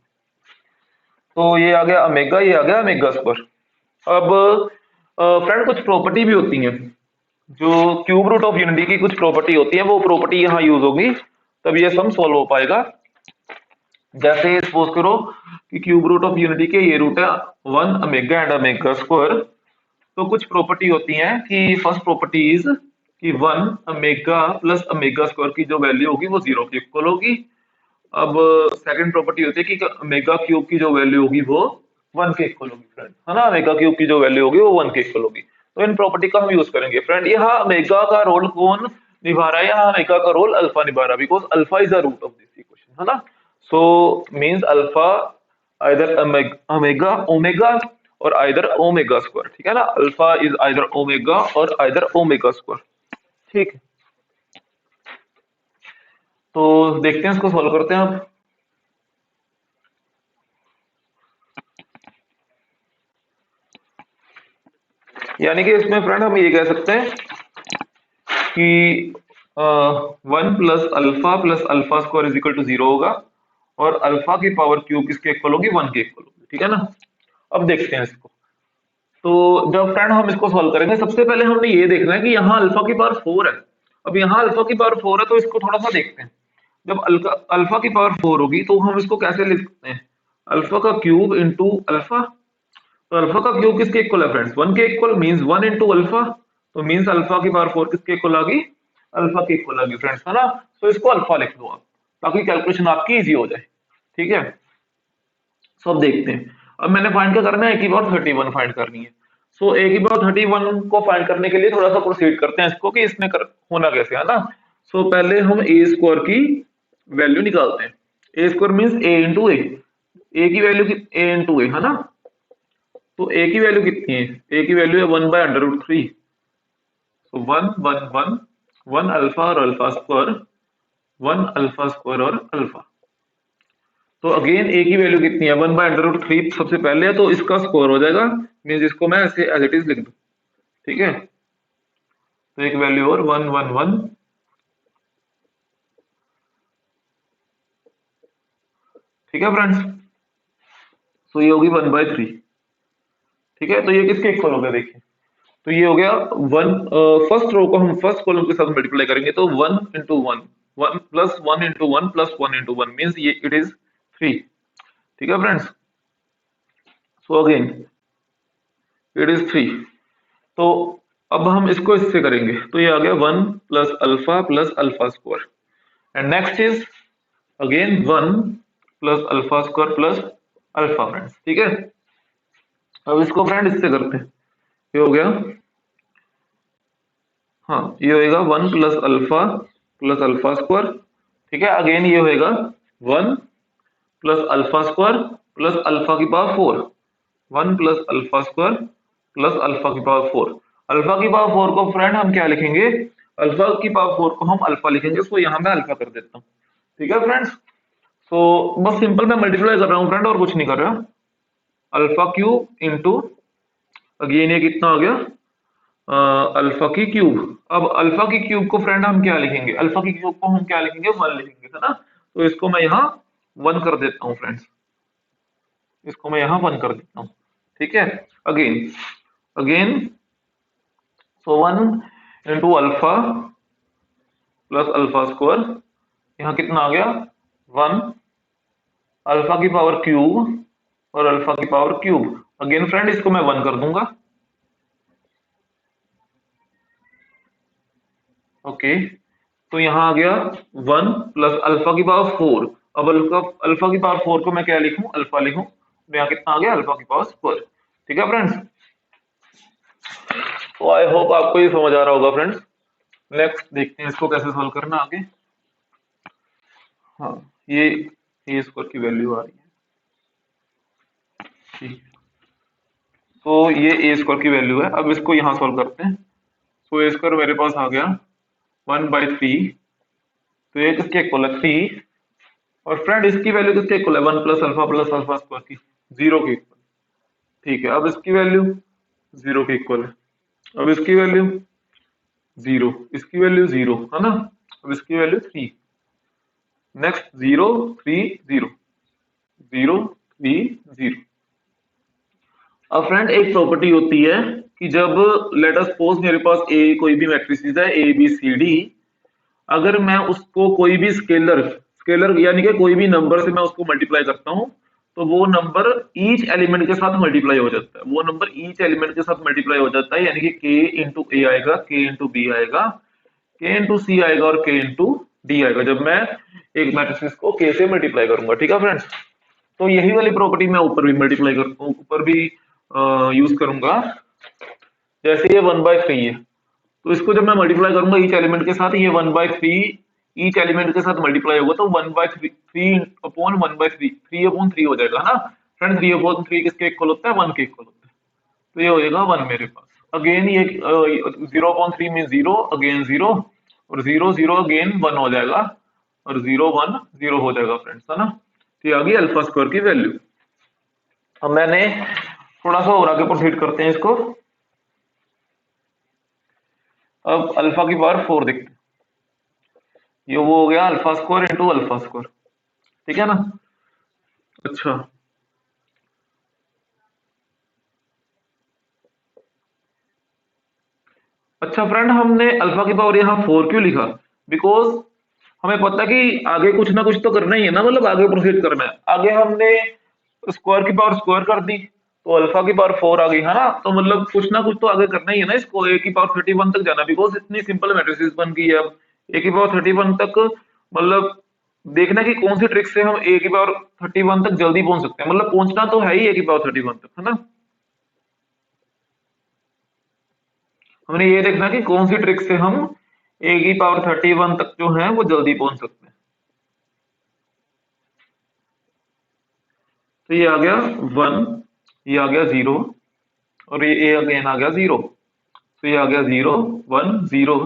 Speaker 1: तो ये आ गया ओमेगा, ये आ गया ओमेगा स्क्वायर। अब फ्रेंड कुछ प्रॉपर्टी भी होती हैं, जो क्यूब रूट ऑफ यूनिटी की कुछ प्रॉपर्टी होती है, वो प्रॉपर्टी यहाँ यूज होगी तब ये सम सॉल्व हो पाएगा। जैसे सपोज करो कि क्यूब रूट ऑफ यूनिटी के ये रूट है 1 ओमेगा एंड ओमेगा स्क्वायर, तो कुछ प्रॉपर्टी होती हैं कि फर्स्ट प्रॉपर्टी इज कि 1 ओमेगा प्लस ओमेगा स्क्वायर की जो वैल्यू होगी वो 0 के इक्वल होगी, अब सेकंड प्रॉपर्टी होती है कि ओमेगा क्यूब की जो वैल्यू होगी वो 1 के इक्वल होगी फ्रेंड, है ना। ओमेगा क्यूब की जो वैल्यू होगी वो 1 के इक्वल होगी। तो इन प्रॉपर्टी का हम यूज करेंगे फ्रेंड। यहाँ ओमेगा का रोल कौन निभा रहा है? यहाँ ओमेगा का रोल अल्फा निभा रहा है, because alpha is the root of this equation, है ना। So means alpha either omega omega और आइदर ओमेगा स्क्वायर, ठीक है ना। अल्फा इज आइदर ओमेगा और आइदर ओमेगा स्क्वायर, ठीक है। तो देखते हैं, इसको सॉल्व करते हैं अब। यानी कि इसमें फ्रेंड हम ये कह सकते हैं कि 1 plus alpha square is equal to 0 होगा और अल्फा की पावर क्यूब किसके इक्वल होगी? 1 के इक्वल होगी, ठीक है ना। अब देखते हैं इसको। तो जब फ्रेंड हम इसको सॉल्व करेंगे, सबसे पहले हमने ये देखना है कि यहाँ अल्फा की पावर 4 है। अब यहाँ अल्फा की पावर 4 है, तो इसको थोड़ा सा देखते हैं। जब अल्फा की पावर 4 होगी तो हम इसको कैसे लिख सकते हैं? अल्फा का क्यूब इंटू अल्फा। तो अल्फा का क्यूब किसके इक्वल है फ्रेंड्स? 1 के इक्वल, मींस 1 इंटू अल्फा। तो मींस अल्फा की पावर 4 किसके इक्वल आ गई? अल्फा के इक्वल आ गई फ्रेंड्स, है ना। तो इसको अल्फा लिख दो आप, ताकि कैलकुलेशन आपकी इजी हो जाए, ठीक है। सो अब देखते हैं। अब मैंने फाइंड क्या करना है? ए की पावर 31 फाइंड करनी है। सो ए की पावर 31 को फाइंड करने के लिए थोड़ा सा प्रोसीड करते हैं इसको कि इसमें होना कैसे, है ना। सो पहले हम ए स्क्वायर की वैल्यू निकालते हैं। ए स्क्वायर मींस ए इंटू ए की वैल्यू ए इंटू ए, है ना। तो ए की वैल्यू कितनी है? ए की वैल्यू है 1/√3। सो 1 अल्फा और अल्फा स्क्वायर, 1 अल्फा स्क्वायर और अल्फा। तो अगेन ए की वैल्यू कितनी है? 1/√3 सबसे पहले है, तो इसका स्क्वायर हो जाएगा, मीन्स इसको मैं ऐसे एज इट इज लिख दूं, ठीक है। तो एक वैल्यू और 1 ठीक है फ्रेंड्स। तो ये होगी 1/3, ठीक है। तो ये किसके इक्वल हो गया देखिए। तो ये हो गया 1, फर्स्ट रो को हम फर्स्ट कॉलम के साथ मल्टीप्लाई करेंगे, तो 1 into 1, 1 plus 1 into 1 plus 1 into 1 means ये इट इज 3, ठीक है friends. So again it is 3। तो अब हम इसको इससे करेंगे, तो ये आ गया 1 plus alpha square, and next is again 1 plus alpha square plus alpha friends, ठीक है। अब इसको फ्रेंड इससे करते हैं, ये हो गया, हाँ ये होएगा 1 प्लस अल्फा स्क्वायर, ठीक है। अगेन ये होएगा 1 plus alpha square plus alpha की power 4, 1 plus alpha square plus alpha की पावर 4। अल्फा की पावर 4 को फ्रेंड हम क्या लिखेंगे? अल्फा की पावर 4 को हम अल्फा लिखेंगे, उसको यहाँ मैं अल्फा कर देता हूँ, ठीक है फ्रेंड्स। सो बस सिंपल मैं मल्टीप्लाई कर रहा हूँ फ्रेंड, और कुछ नहीं कर रहा। अल्फा क्यूब इंटू अगेन ये कितना आ गया? अल्फा की क्यूब। अब अल्फा की क्यूब को फ्रेंड हम क्या लिखेंगे? अल्फा की क्यूब को हम क्या लिखेंगे? 1 लिखेंगे, है ना। तो इसको मैं यहाँ 1 कर देता हूँ फ्रेंड्स, इसको मैं यहाँ 1 कर देता हूँ, ठीक है। Again again so 1 into alpha plus alpha square, यहाँ कितना आ गया? 1 अल्फा की पावर क्यूब और अल्फा की पावर क्यूब। अगेन फ्रेंड इसको मैं 1 कर दूंगा, ओके। तो यहाँ आ गया 1 प्लस अल्फा की पावर 4। अब अल्फा की पावर 4 को मैं क्या लिखूं? अल्फा लिखूं। तो यहाँ कितना आ गया? अल्फा की पावर स्क्वायर, ठीक है फ्रेंड्स। तो आई होप आपको ये समझ आ रहा होगा फ्रेंड्स। नेक्स्ट देखते हैं इसको कैसे सॉल्व करना आगे। हाँ ये ए स्क्वायर की वैल्यू आ रही है, ठीक। तो ये ए स्क्वायर की वैल्यू है, अब इसको यहाँ सॉल्व करते हैं। तो ए स्क्वायर मेरे पास आ गया 1/3, तो ये किसके इक्वल है? 3। और फ्रेंड इसकी वैल्यू किसके इक्वल है? 1 प्लस अल्फा स्क्वायर की, 0 के इक्वल, ठीक है। अब इसकी वैल्यू 0 के इक्वल है, अब इसकी वैल्यू 0, इसकी वैल्यू 0, है ना। अब इसकी वैल्यू 3, नेक्स्ट 0 3 0 0 3 0। अब फ्रेंड एक प्रॉपर्टी होती है कि जब लेट अस सपोज मेरे पास ए कोई भी मैट्रिसेस है ए बी सी डी, अगर मैं उसको कोई भी स्केलर स्केलर यानी कि कोई भी नंबर से मैं उसको मल्टीप्लाई करता हूं, तो वो नंबर ईच एलिमेंट के साथ मल्टीप्लाई हो जाता है, वो नंबर ईच एलिमेंट के साथ मल्टीप्लाई हो जाता है, यानी कि के इंटू ए आएगा, के इंटू बी आएगा, के इंटू सी आएगा और के इंटू डी आएगा। जब मैं एक मैट्रिक्स को के से मल्टीप्लाई करूंगा, ठीक है फ्रेंड्स। तो यही वाली प्रॉपर्टी मैं ऊपर भी मल्टीप्लाई कर ऊपर भी यूज करूंगा। जैसे ये 1/3 है, तो इसको जब मैं मल्टीप्लाई करूंगा ईच एलिमेंट के साथ, ये 1/3 ईच एलिमेंट के साथ मल्टीप्लाई होगा, तो 1/3 अपॉन 1/3 3/3 हो जाएगा, है ना फ्रेंड। 3/3 किसके इक्वल होता है? 1 के इक्वल होता है। तो ये हो जाएगा 1 मेरे पास। अगेन ये 0/3 में 0, अगेन 0, और 0 0 अगेन 1 हो जाएगा, और 0 1 0 हो जाएगा फ्रेंड्स, है ना। तो ये आ गई अल्फा स्क्वायर की वैल्यू। अब मैंने थोड़ा सा और आगे प्रोसीड करते हैं इसको। अब अल्फा की पावर 4 देखते हैं। ये वो हो गया alpha square into alpha square, ठीक है ना। अच्छा, अच्छा फ्रेंड, हमने अल्फा की पावर यहाँ 4 क्यों लिखा? बिकॉज हमें पता है कि आगे कुछ ना कुछ तो करना ही है ना, मतलब आगे प्रोसीड करना है। आगे हमने स्क्वायर की पावर स्क्वायर कर दी, तो अल्फा की पावर 4 आ गई, है ना। तो मतलब कुछ ना कुछ तो आगे करना ही है ना, इसको ए की पावर 31 तक जाना, बिकॉज इतनी सिंपल मैट्रिसेस बन गई है। अब ए की पावर 31 तक मतलब देखना कि कौन सी ट्रिक से हम ए की पावर 31 तक जल्दी पहुंच सकते हैं, मतलब पहुंचना तो है ही ए की पावर 31 तक, है ना। हमने ये देखना कि कौन सी ट्रिक से हम ए की पावर 31 तक जो है वो जल्दी पहुंच सकते हैं। तो ये आ गया 1, ये आ गया 0, और ये ए अगेन आ गया 0। तो ये आ गया 0 1 0,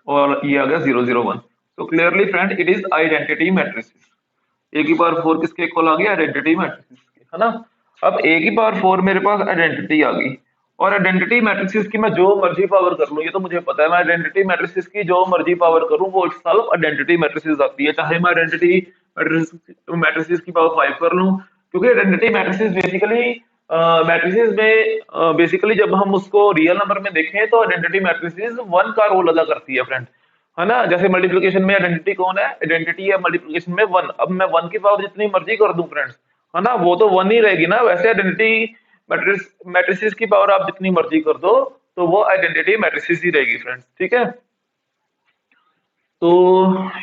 Speaker 1: और ये आ गया 0 0 1। तो clearly friend it is identity matrices. A की पावर 4 किसके इक्वल आ गया? आइडेंटिटी मैट्रिसेस के, है ना। अब ए की पावर 4 मेरे पास आइडेंटिटी आ गई, और आइडेंटिटी मैट्रिसेस की मैं जो मर्जी पावर कर लूं, ये तो मुझे पता है। मैं आइडेंटिटी मैट्रिसेस की जो मर्जी पावर करूं वो इटसेल्फ आइडेंटिटी मैट्रिसेस आती है, चाहे मैं आइडेंटिटी मैट्रिसेस की पावर 5 कर लूं, क्योंकि आइडेंटिटी मैट्रिसेस बेसिकली मैट्रिसेस में बेसिकली जब हम उसको रियल नंबर में देखें तो आइडेंटिटी मैट्रिसेस 1 का रोल अदा करती है फ्रेंड, है ना। जैसे मल्टीप्लिकेशन में आइडेंटिटी कौन है? आइडेंटिटी है मल्टीप्लिकेशन में 1। अब मैं 1 की पावर जितनी मर्जी कर दूं फ्रेंड्स, है ना, वो तो 1 ही रहेगी ना। वैसे आइडेंटिटी मैट्रिसेस की पावर आप जितनी मर्जी कर दो तो वो आइडेंटिटी मैट्रिसेस ही रहेगी फ्रेंड्स, ठीक है। तो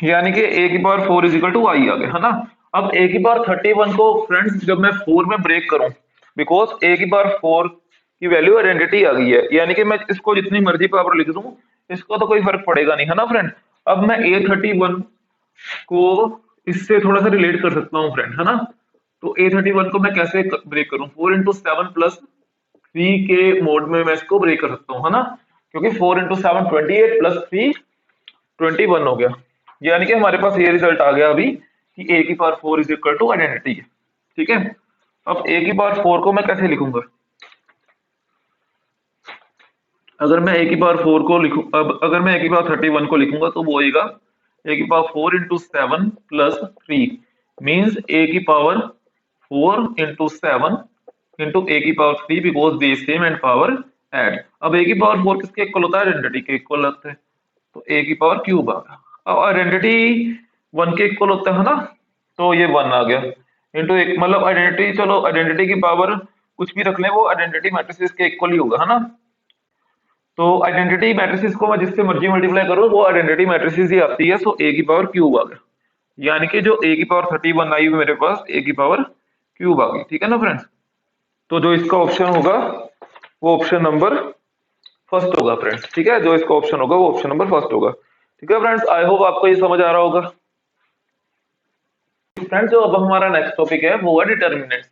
Speaker 1: यानी कि ए की पावर 4 इज इक्वल टू आई आ गया, है ना। अब ए की पावर 31 को फ्रेंड्स जब मैं 4 में ब्रेक करूं, बिकॉज ए की पावर 4 की वैल्यू आइडेंटिटी आ गई है, यानी कि मैं इसको जितनी मर्जी पावर लिख दूं इसको तो कोई फर्क पड़ेगा नहीं, है ना फ्रेंड। अब मैं A31 को इससे थोड़ा सा रिलेट कर सकता हूँ फ्रेंड, है ना। तो A31 को मैं कैसे ब्रेक करूं? 4 इंटू 7 प्लस 3 के मोड में मैं इसको ब्रेक कर सकता हूँ, है ना, क्योंकि 4 इंटू 7 28 प्लस 3 21 हो गया। यानी कि हमारे पास ये रिजल्ट आ गया अभी कि ए की power 4 is equal to identity है, ठीक है। अब ए की पावर 4 को मैं कैसे लिखूंगा? अगर मैं ए की पावर 4 को लिखूं, अब अगर मैं ए की पावर 31 को लिखूंगा तो वो आएगा ए की पावर 4 इंटू 7 प्लस 3 मीन्स ए की पावर 4 इंटू 7 इंटू ए की power 3 because they same and power add. अब ए की पावर 4 किसके इक्वल होता है? आइडेंटिटी के इक्वल होता है, तो ए की पावर क्यूब आ गया। अब आइडेंटिटी 1 के इक्वल होता है ना, तो ये 1 आ गया इंटू एक, मतलब आइडेंटिटी, चलो आइडेंटिटी की पावर कुछ भी रख लें वो आइडेंटिटी मैट्रिसेस के इक्वल ही होगा, है ना। तो आइडेंटिटी मैट्रिसेस को मैं जिससे मर्जी मल्टीप्लाई करूं वो आइडेंटिटी मैट्रिसेस ही आती है, सो ए की पावर क्यूब आ गया। यानी कि जो ए की पावर 31 आई हुई मेरे पास ए की पावर क्यूब आ गई, ठीक है ना फ्रेंड्स। तो जो इसका ऑप्शन होगा वो ऑप्शन नंबर फर्स्ट होगा फ्रेंड्स, ठीक है। जो इसका ऑप्शन होगा वो ऑप्शन नंबर फर्स्ट होगा, ठीक है फ्रेंड्स। आई होप आपको ये समझ आ रहा होगा। फ्रेंड्स जो अब हमारा नेक्स्ट टॉपिक है वो है डिटर्मिनेंट्स।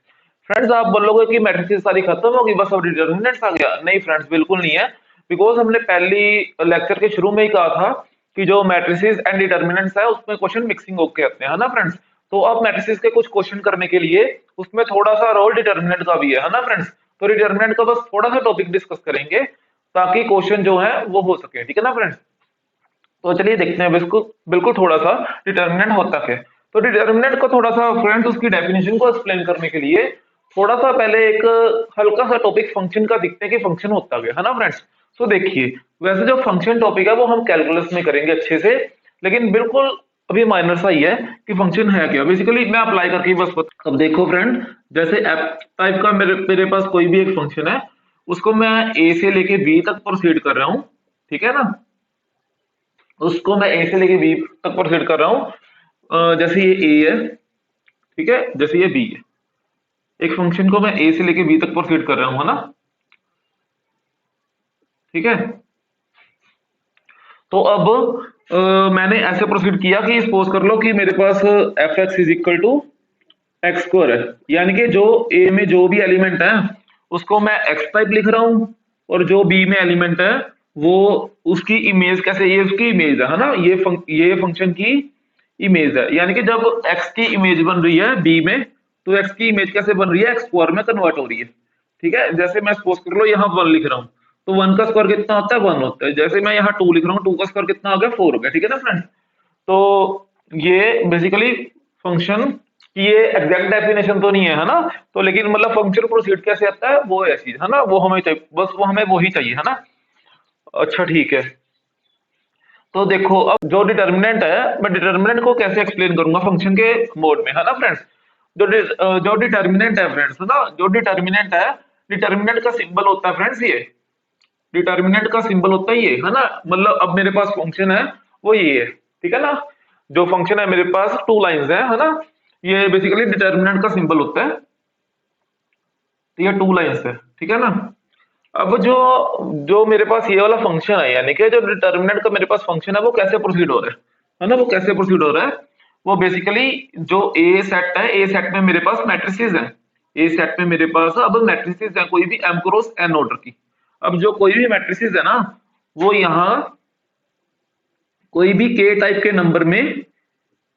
Speaker 1: फ्रेंड्स आप बोलोगे कि मैट्रिसेस सारी खत्म होगी, बस अब डिटर्मिनेंट्स आ गया? नहीं फ्रेंड्स, बिल्कुल नहीं है। बिकॉज हमने पहली लेक्चर के शुरू में ही कहा था कि जो मैट्रिसेस एंड डिटर्मिनेंट्स है उसमें क्वेश्चन मिक्सिंग होके आते हैं, है ना फ्रेंड्स। तो अब मैट्रिसेस के कुछ क्वेश्चन करने के लिए उसमें थोड़ा सा रोल डिटर्मिनेंट का भी है ना फ्रेंड्स। तो डिटर्मिनेंट का बस थोड़ा सा टॉपिक डिस्कस करेंगे ताकि क्वेश्चन जो है वो हो सके, ठीक है ना फ्रेंड्स। तो चलिए देखते हैं बिल्कुल बिल्कुल थोड़ा सा डिटर्मिनेंट होता क्या है। तो डिटर्मिनेंट को थोड़ा सा फ्रेंड्स उसकी डेफिनेशन को एक्सप्लेन करने के लिए थोड़ा सा पहले एक हल्का सा टॉपिक फंक्शन का दिखते हैं कि फंक्शन होता क्या है ना फ्रेंड्स। तो देखिए, वैसे जो फंक्शन टॉपिक है वो हम कैलकुलस में करेंगे अच्छे से, लेकिन बिल्कुल अभी माइनर सा ही है कि फंक्शन है क्या। बेसिकली मैं अप्लाई करके बस अब देखो फ्रेंड, जैसे एफ टाइप का मेरे पास कोई भी एक फंक्शन है, उसको मैं ए से लेके बी तक प्रोसीड कर रहा हूँ, ठीक है ना। उसको मैं ए से लेके बी तक प्रोसीड कर रहा हूँ जैसे ये ए है, ठीक है, जैसे ये बी है, एक फंक्शन को मैं ए से लेके बी तक प्रोसीड कर रहा हूँ, है ना, ठीक है। तो अब मैंने ऐसे प्रोसीड किया कि सपोज कर लो कि मेरे पास F X is equal to X square है, यानी कि जो ए में जो भी एलिमेंट है उसको मैं एक्स टाइप लिख रहा हूँ, और जो बी में एलिमेंट है वो उसकी इमेज कैसे, ये उसकी इमेज है ना, ये फंक्शन की इमेज है, यानी कि जब एक्स की इमेज बन रही है बी में, तो एक्स की इमेज कैसे बन रही है, एक्स स्क्वायर में कन्वर्ट हो रही है, ठीक है। जैसे मैं सपोज कर लो यहाँ वन लिख रहा हूँ, तो वन का स्क्वायर कितना होता है, वन होता है। जैसे मैं यहाँ टू लिख रहा हूँ, टू का स्क्वायर कितना हो गया, फोर हो गया, ठीक है ना फ्रेंड। तो ये बेसिकली फंक्शन की ये एग्जैक्ट डेफिनेशन तो नहीं है ना, तो लेकिन मतलब फंक्शन प्रोसीड कैसे आता है वो है चीज, है ना, वो हमें चाहिए, बस वो हमें वही चाहिए, है ना। अच्छा ठीक है, तो देखो अब जो डिटर्मिनेंट है, मैं डिटर्मिनेंट को कैसे एक्सप्लेन करूंगा फंक्शन के मोड में, है ना फ्रेंड्स। जो डिटर्मिनेंट है फ्रेंड्स, है ना, जो डिटर्मिनेंट है, डिटर्मिनेंट का सिंबल होता है फ्रेंड्स ये, डिटर्मिनेंट का सिंबल होता है ये, है ना। मतलब अब मेरे पास फंक्शन है वो ये है, ठीक है ना, जो फंक्शन है मेरे पास टू लाइंस है ना, ये बेसिकली डिटर्मिनेंट का सिंबल होता है, तो ये टू लाइंस है, ठीक है ना। अब जो जो मेरे पास ये वाला फंक्शन है, यानी कि जो डिटर्मिनेंट का मेरे पास फंक्शन है वो कैसे प्रोसीड हो रहा है ना, वो कैसे प्रोसीड हो रहा है, वो बेसिकली जो ए सेट है, ए सेट में मेरे पास मैट्रिसेस हैं, ए सेट में मेरे पास अब मैट्रिसेस हैं कोई भी एम क्रॉस एन ऑर्डर की। अब जो कोई भी मैट्रिसेस है ना, वो यहाँ कोई भी के टाइप के नंबर में,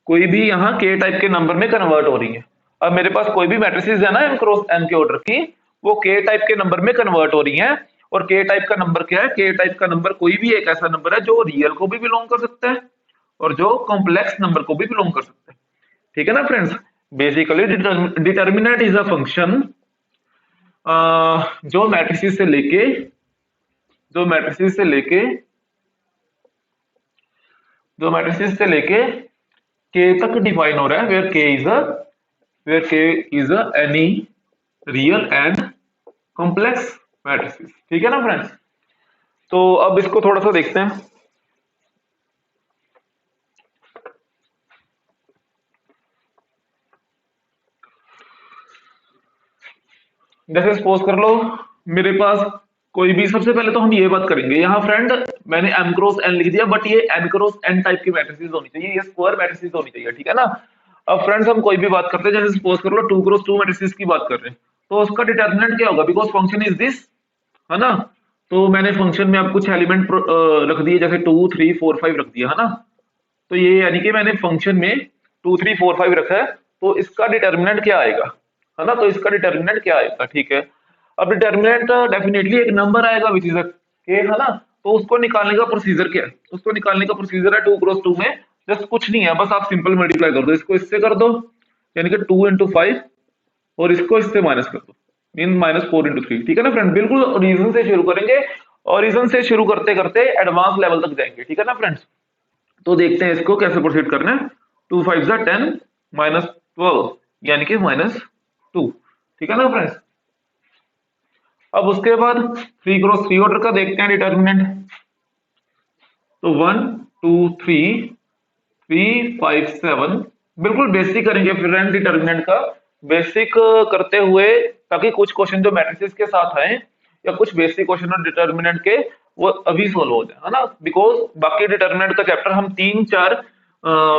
Speaker 1: कोई भी यहाँ के टाइप के नंबर में कन्वर्ट हो रही है। अब मेरे पास कोई भी मैट्रिसेस है ना एम क्रॉस एन के ऑर्डर की, वो के टाइप के नंबर में कन्वर्ट हो रही है। और के टाइप का नंबर क्या है, के टाइप का नंबर कोई भी एक ऐसा नंबर है जो रियल को भी बिलोंग कर सकता है और जो कॉम्प्लेक्स नंबर को भी बिलोंग कर सकता है, ठीक है ना friends. Basically determinant is a function जो मैट्रिसेस से लेके, जो मैट्रिसेस से लेके जो मैट्रिसेस से लेके के तक डिफाइन हो रहा है, वेयर के is a any real and complex matrices, ठीक है ना फ्रेंड्स। तो अब इसको थोड़ा सा देखते हैं। जैसे सपोज कर लो मेरे पास कोई भी, सबसे पहले तो हम ये बात करेंगे यहाँ फ्रेंड, मैंने एम क्रॉस एन लिख दिया, बट ये एम क्रॉस एन टाइप की मैट्रिसेस होनी चाहिए, ये स्क्वायर मैट्रिसेस होनी चाहिए, ठीक है ना। अब फ्रेंड्स हम कोई भी बात करते हैं, जैसे सपोज कर लो टू क्रॉस टू मैट्रिसेस की बात कर रहे हैं, तो उसका डिटर्मिनेंट क्या होगा, बिकॉज फंक्शन इज दिस, है ना। तो मैंने फंक्शन में अब कुछ एलिमेंट रख दिए, जैसे टू थ्री फोर फाइव रख दिया, है ना। तो ये यानी कि मैंने फंक्शन में टू थ्री फोर फाइव रखा है, तो इसका डिटर्मिनेंट क्या आएगा, है ना, तो इसका डिटर्मिनेंट क्या आएगा, ठीक है। अब डिटर्मिनेंट डेफिनेटली एक नंबर आएगा विच इज के, है ना। तो उसको निकालने का प्रोसीजर क्या है, उसको निकालने का प्रोसीजर है टू क्रॉस टू में जस्ट कुछ नहीं है, बस आप सिंपल मल्टीप्लाई कर दो, इसको इससे कर दो, यानी कि टू इंटू फाइव, और इसको इससे माइनस कर दो, mean minus four into three, ठीक है ना फ्रेंड। बिल्कुल रीजन से शुरू करेंगे, और रीजन से शुरू करते करते एडवांस लेवल तक जाएंगे, ठीक है ना फ्रेंड्स। तो देखते हैं इसको कैसे प्रोसीड करना है। टू फाइव जा टेन, माइनस ट्वेल्व, यानी कि माइनस टू, ठीक है ना फ्रेंड्स। अब उसके बाद थ्री क्रॉस थ्री ऑर्डर का देखते हैं डिटर्मिनेंट, तो one two three, three five seven, बिल्कुल बेसिक करेंगे फ्रेंड डिटर्मिनेंट का, बेसिक करते हुए, ताकि कुछ क्वेश्चन जो मैट्रिसेस के साथ आए या कुछ बेसिक क्वेश्चन डिटर्मिनेंट के, वो अभी सोल्व हो जाए, है ना। बिकॉज बाकी डिटर्मिनेंट का चैप्टर हम तीन चार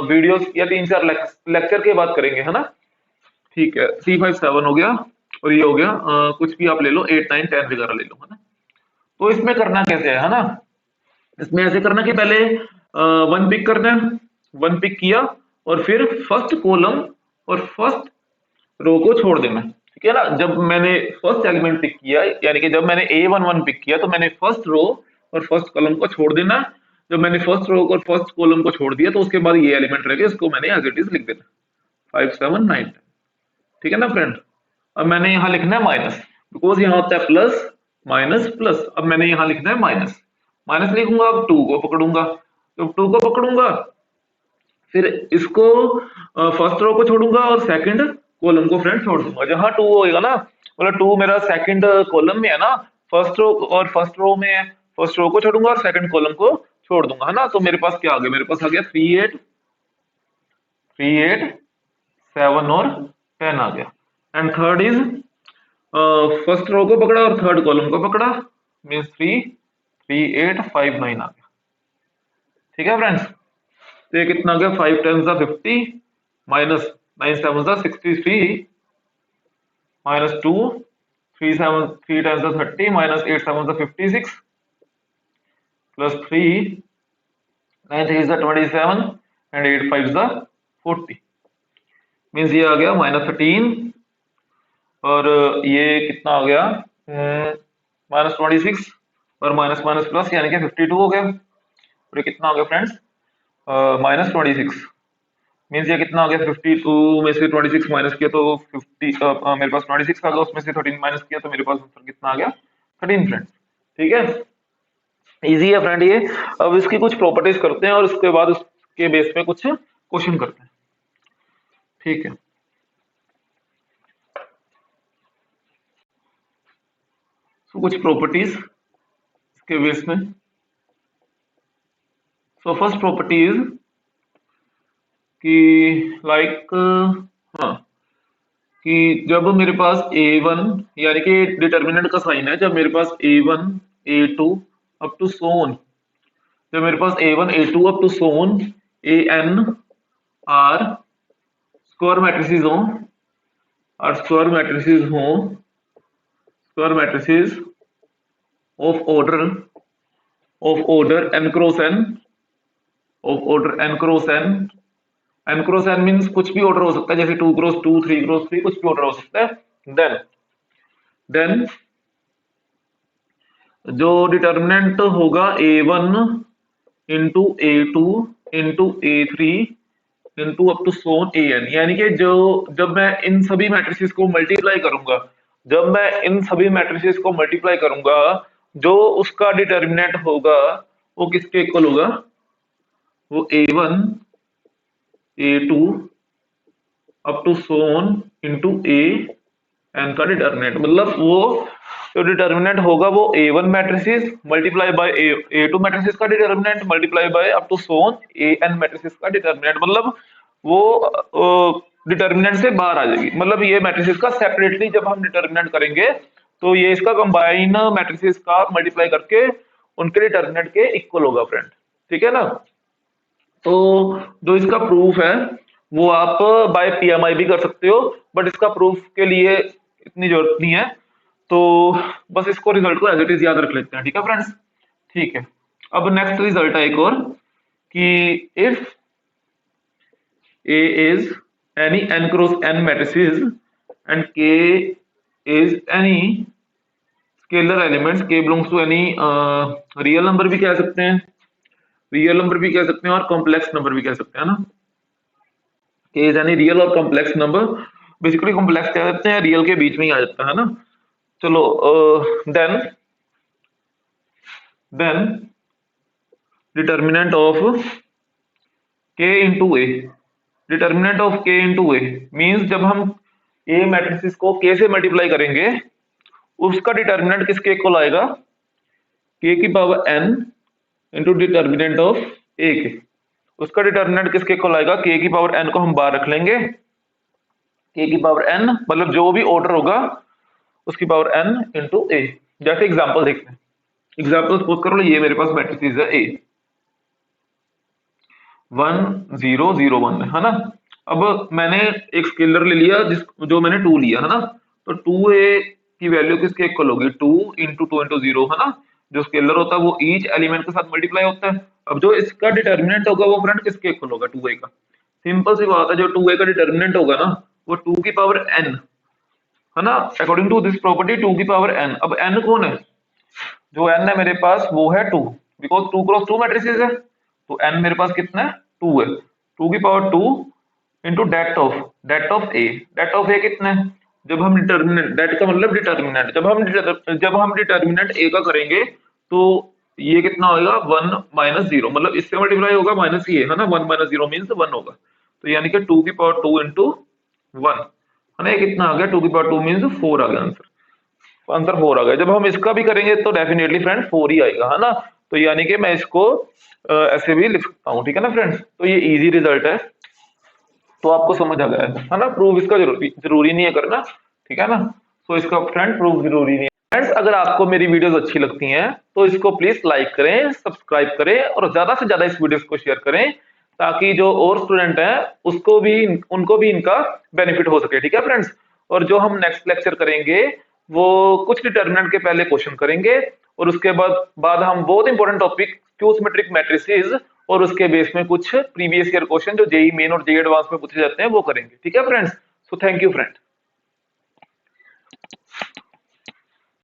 Speaker 1: वीडियोस या तीन चार लेक्चर के बाद करेंगे, है ना। ठीक है, थ्री फाइव सेवन हो गया, और ये हो गया कुछ भी आप ले लो, एट नाइन टेन वगैरह ले लो, है ना। तो इसमें करना कैसे है ना, इसमें ऐसे करना कि पहले वन पिक करना है, वन पिक किया, और फिर फर्स्ट कॉलम और फर्स्ट रो को छोड़ देना, ठीक है ना। जब मैंने फर्स्ट एलिमेंट पिक किया, यानी कि जब मैंने ए वन वन पिक किया, तो मैंने फर्स्ट रो और फर्स्ट कॉलम को छोड़ देना। जब मैंने फर्स्ट रो और फर्स्ट कॉलम को छोड़ दिया, तो उसके बाद ये एलिमेंट रह गया, इसको मैंने एज इट इज लिख देना, फाइव सेवन नाइन, ठीक है ना फ्रेंड। अब मैंने यहाँ लिखना है माइनस, बिकॉज यहाँ होता है प्लस माइनस प्लस, अब मैंने यहाँ लिखना है माइनस, माइनस लिखूंगा, अब टू को पकड़ूंगा, तो टू को पकड़ूंगा, फिर इसको फर्स्ट रो को छोड़ूंगा और सेकंड कॉलम को फ्रेंड छोड़ दूंगा, जहां टू होएगा ना, मतलब टू मेरा सेकंड कॉलम में है ना, फर्स्ट रो और फर्स्ट रो में, फर्स्ट रो को छोड़ूंगा और सेकंड कॉलम को छोड़ दूंगा, है ना। तो मेरे पास क्या आ गया, मेरे पास आ गया थ्री एट 3, 8, 7 और 10 आ गया। And third is first row को पकड़ा और थर्ड कॉलम को पकड़ा, मीन्स 3, 3, 8, 5, 9 आ गया। ठीक है फ्रेंड्स, तो ये कितना आ गया, 5 10 50 minus 9 7 63 minus 2, 3 7 3 10 30 minus 8 7 56 plus 3 9 3 27 and 8 5 40, means ये आ गया -13 और ये कितना आ गया -26 और माइनस माइनस प्लस यानी कि 52 हो गया। और ये कितना हो गया फ्रेंड्स, -26, मीन्स ये कितना हो गया, 52 में से 26 माइनस किया तो 50 मेरे पास 26 आ गया, उसमें से 13 माइनस किया तो मेरे पास आंसर कितना आ गया, 13 फ्रेंड्स। ठीक है, इजी है फ्रेंड ये। अब इसकी कुछ प्रॉपर्टीज करते हैं और उसके बाद उसके बेस पे कुछ क्वेश्चन करते हैं। ठीक है, तो कुछ प्रॉपर्टीज इसके बेस में। सो फर्स्ट प्रॉपर्टी इज कि लाइक हाँ कि जब मेरे पास A1 यानी कि डिटर्मिनेंट का साइन है, जब मेरे पास A1 A2 up to so on, जब मेरे पास A1 A2 up to so on AN are square matrices हों और square matrices of order n cross n, of order n cross n, n cross n means कुछ भी ऑर्डर हो सकता है, जैसे 2 क्रॉस 2 3 क्रॉस 3 कुछ भी ऑर्डर हो सकता है। देन जो डिटर्मिनेंट होगा A1 into A2 into A3 into up to so on AN, यानी कि जो जब मैं इन सभी मैट्रिसेस को मल्टीप्लाई करूंगा, जब मैं इन सभी मैट्रिसेस को मल्टीप्लाई करूंगा, जो उसका डिटर्मिनेंट होगा वो किसके इक्वल होगा, वो A1 A2 up to so on into AN का डिटर्मिनेंट, मतलब वो जो डिटर्मिनेंट होगा वो A1 matrices multiply by A2 matrices का determinant multiply by up to so on AN matrices का डिटर्मिनेंट, मतलब वो डिटर्मिनेंट से बाहर आ जाएगी। मतलब ये मैट्रिसेस का सेपरेटली जब हम डिटर्मिनेंट करेंगे तो ये इसका कंबाइन मैट्रिसेस का मल्टीप्लाई करके उनके डिटर्मिनेंट के इक्वल होगा फ्रेंड। ठीक है ना, तो जो इसका प्रूफ है वो आप बाय PMI भी कर सकते हो, बट इसका प्रूफ के लिए इतनी जरूरत नहीं है, तो बस इसको रिजल्ट को एज इट इज याद रख लेते हैं। ठीक है फ्रेंड्स, ठीक है। अब नेक्स्ट रिजल्ट है एक और कि if A is any n cross n matrices and K is any scalar elements, K belongs to any real number भी कह सकते हैं, रियल नंबर भी कह सकते हैं और कॉम्प्लेक्स नंबर भी कह सकते हैं ना। K is any रियल और कॉम्प्लेक्स नंबर, बेसिकली कॉम्प्लेक्स कह सकते हैं, रियल के बीच में ही आ जाता है ना। चलो then determinant of K into A, determinant of K into A means जब हम A मैट्रिसेस को K से मल्टीप्लाई करेंगे उसका डिटर्मिनेंट किसके इक्वल आएगा, K की power n into determinant of A के, उसका डिटर्मिनेंट किसके इक्वल आएगा, K की पावर n को हम बाहर रख लेंगे, K की पावर n मतलब जो भी ऑर्डर होगा उसकी पावर n इंटू A। जैसे एग्जाम्पल देखते हैं, एग्जाम्पल सपोज करो ये मेरे पास मैट्रिसेस है A 1 0 0 1 है ना। अब मैंने एक स्केलर ले लिया जो मैंने 2 लिया है ना, तो 2A की वैल्यू किसके इक्वल होगी, 2 इंटू 2 इंटू 0 है ना। जो स्केलर होता है वो ईच एलिमेंट के साथ मल्टीप्लाई होता है। अब जो इसका डिटर्मिनेंट होगा वो फ्रेंड किसके इक्वल होगा, 2A का। सिंपल सी बात है, जो 2A का डिटर्मिनेंट होगा ना वो 2 की पावर n है ना, अकॉर्डिंग टू दिस प्रॉपर्टी 2 की पावर n। अब n कौन है, जो n है मेरे पास वो है 2, बिकॉज 2 क्रॉस 2 मैट्रिसेस है, तो n मेरे पास कितना है 2 है, 2 की power 2 into det of A, det of A कितना है, जब हम डिटर्मिनेंट, डेट का मतलब डिटर्मिनेंट, जब हम डिटर्मिनेंट A का करेंगे तो ये कितना होगा 1 माइनस 0, मतलब इससे मल्टीप्लाई होगा माइनस ये है ना, 1 माइनस 0 मीन्स 1 होगा, तो यानी कि 2 की पावर 2 इंटू 1 है ना, ये कितना आ गया 2 की पावर 2 मीन्स 4 आ गया आंसर 4 आ गया। जब हम इसका भी करेंगे तो डेफिनेटली फ्रेंड 4 ही आएगा है ना, तो यानी कि मैं इसको ऐसे भी लिख सकता हूँ। ठीक है ना फ्रेंड्स, तो ये इजी रिजल्ट है। तो आपको समझ आ गया है ना। प्रूव इसका जरूरी नहीं है करना, ठीक है ना। तो इसका फ्रेंड प्रूव जरूरी नहीं है। फ्रेंड्स, अगर आपको मेरी वीडियोस अच्छी लगती हैं तो इसको प्लीज लाइक करें, सब्सक्राइब करें और ज्यादा से ज्यादा इस वीडियोस को शेयर करें, ताकि जो और स्टूडेंट हैं उसको भी उनको भी इनका बेनिफिट हो सके, ठीक है फ्रेंड्स। और जो हम नेक्स्ट लेक्चर करेंगे वो कुछ डिटर्मिनेंट के पहले क्वेश्चन करेंगे, और उसके बाद हम बहुत important topic Q symmetric matrices और उसके बेस में कुछ प्रीवियस ईयर क्वेश्चन जो जेई मेन और जेई एडवांस में पूछे जाते हैं वो करेंगे, ठीक है friends. So thank you friend.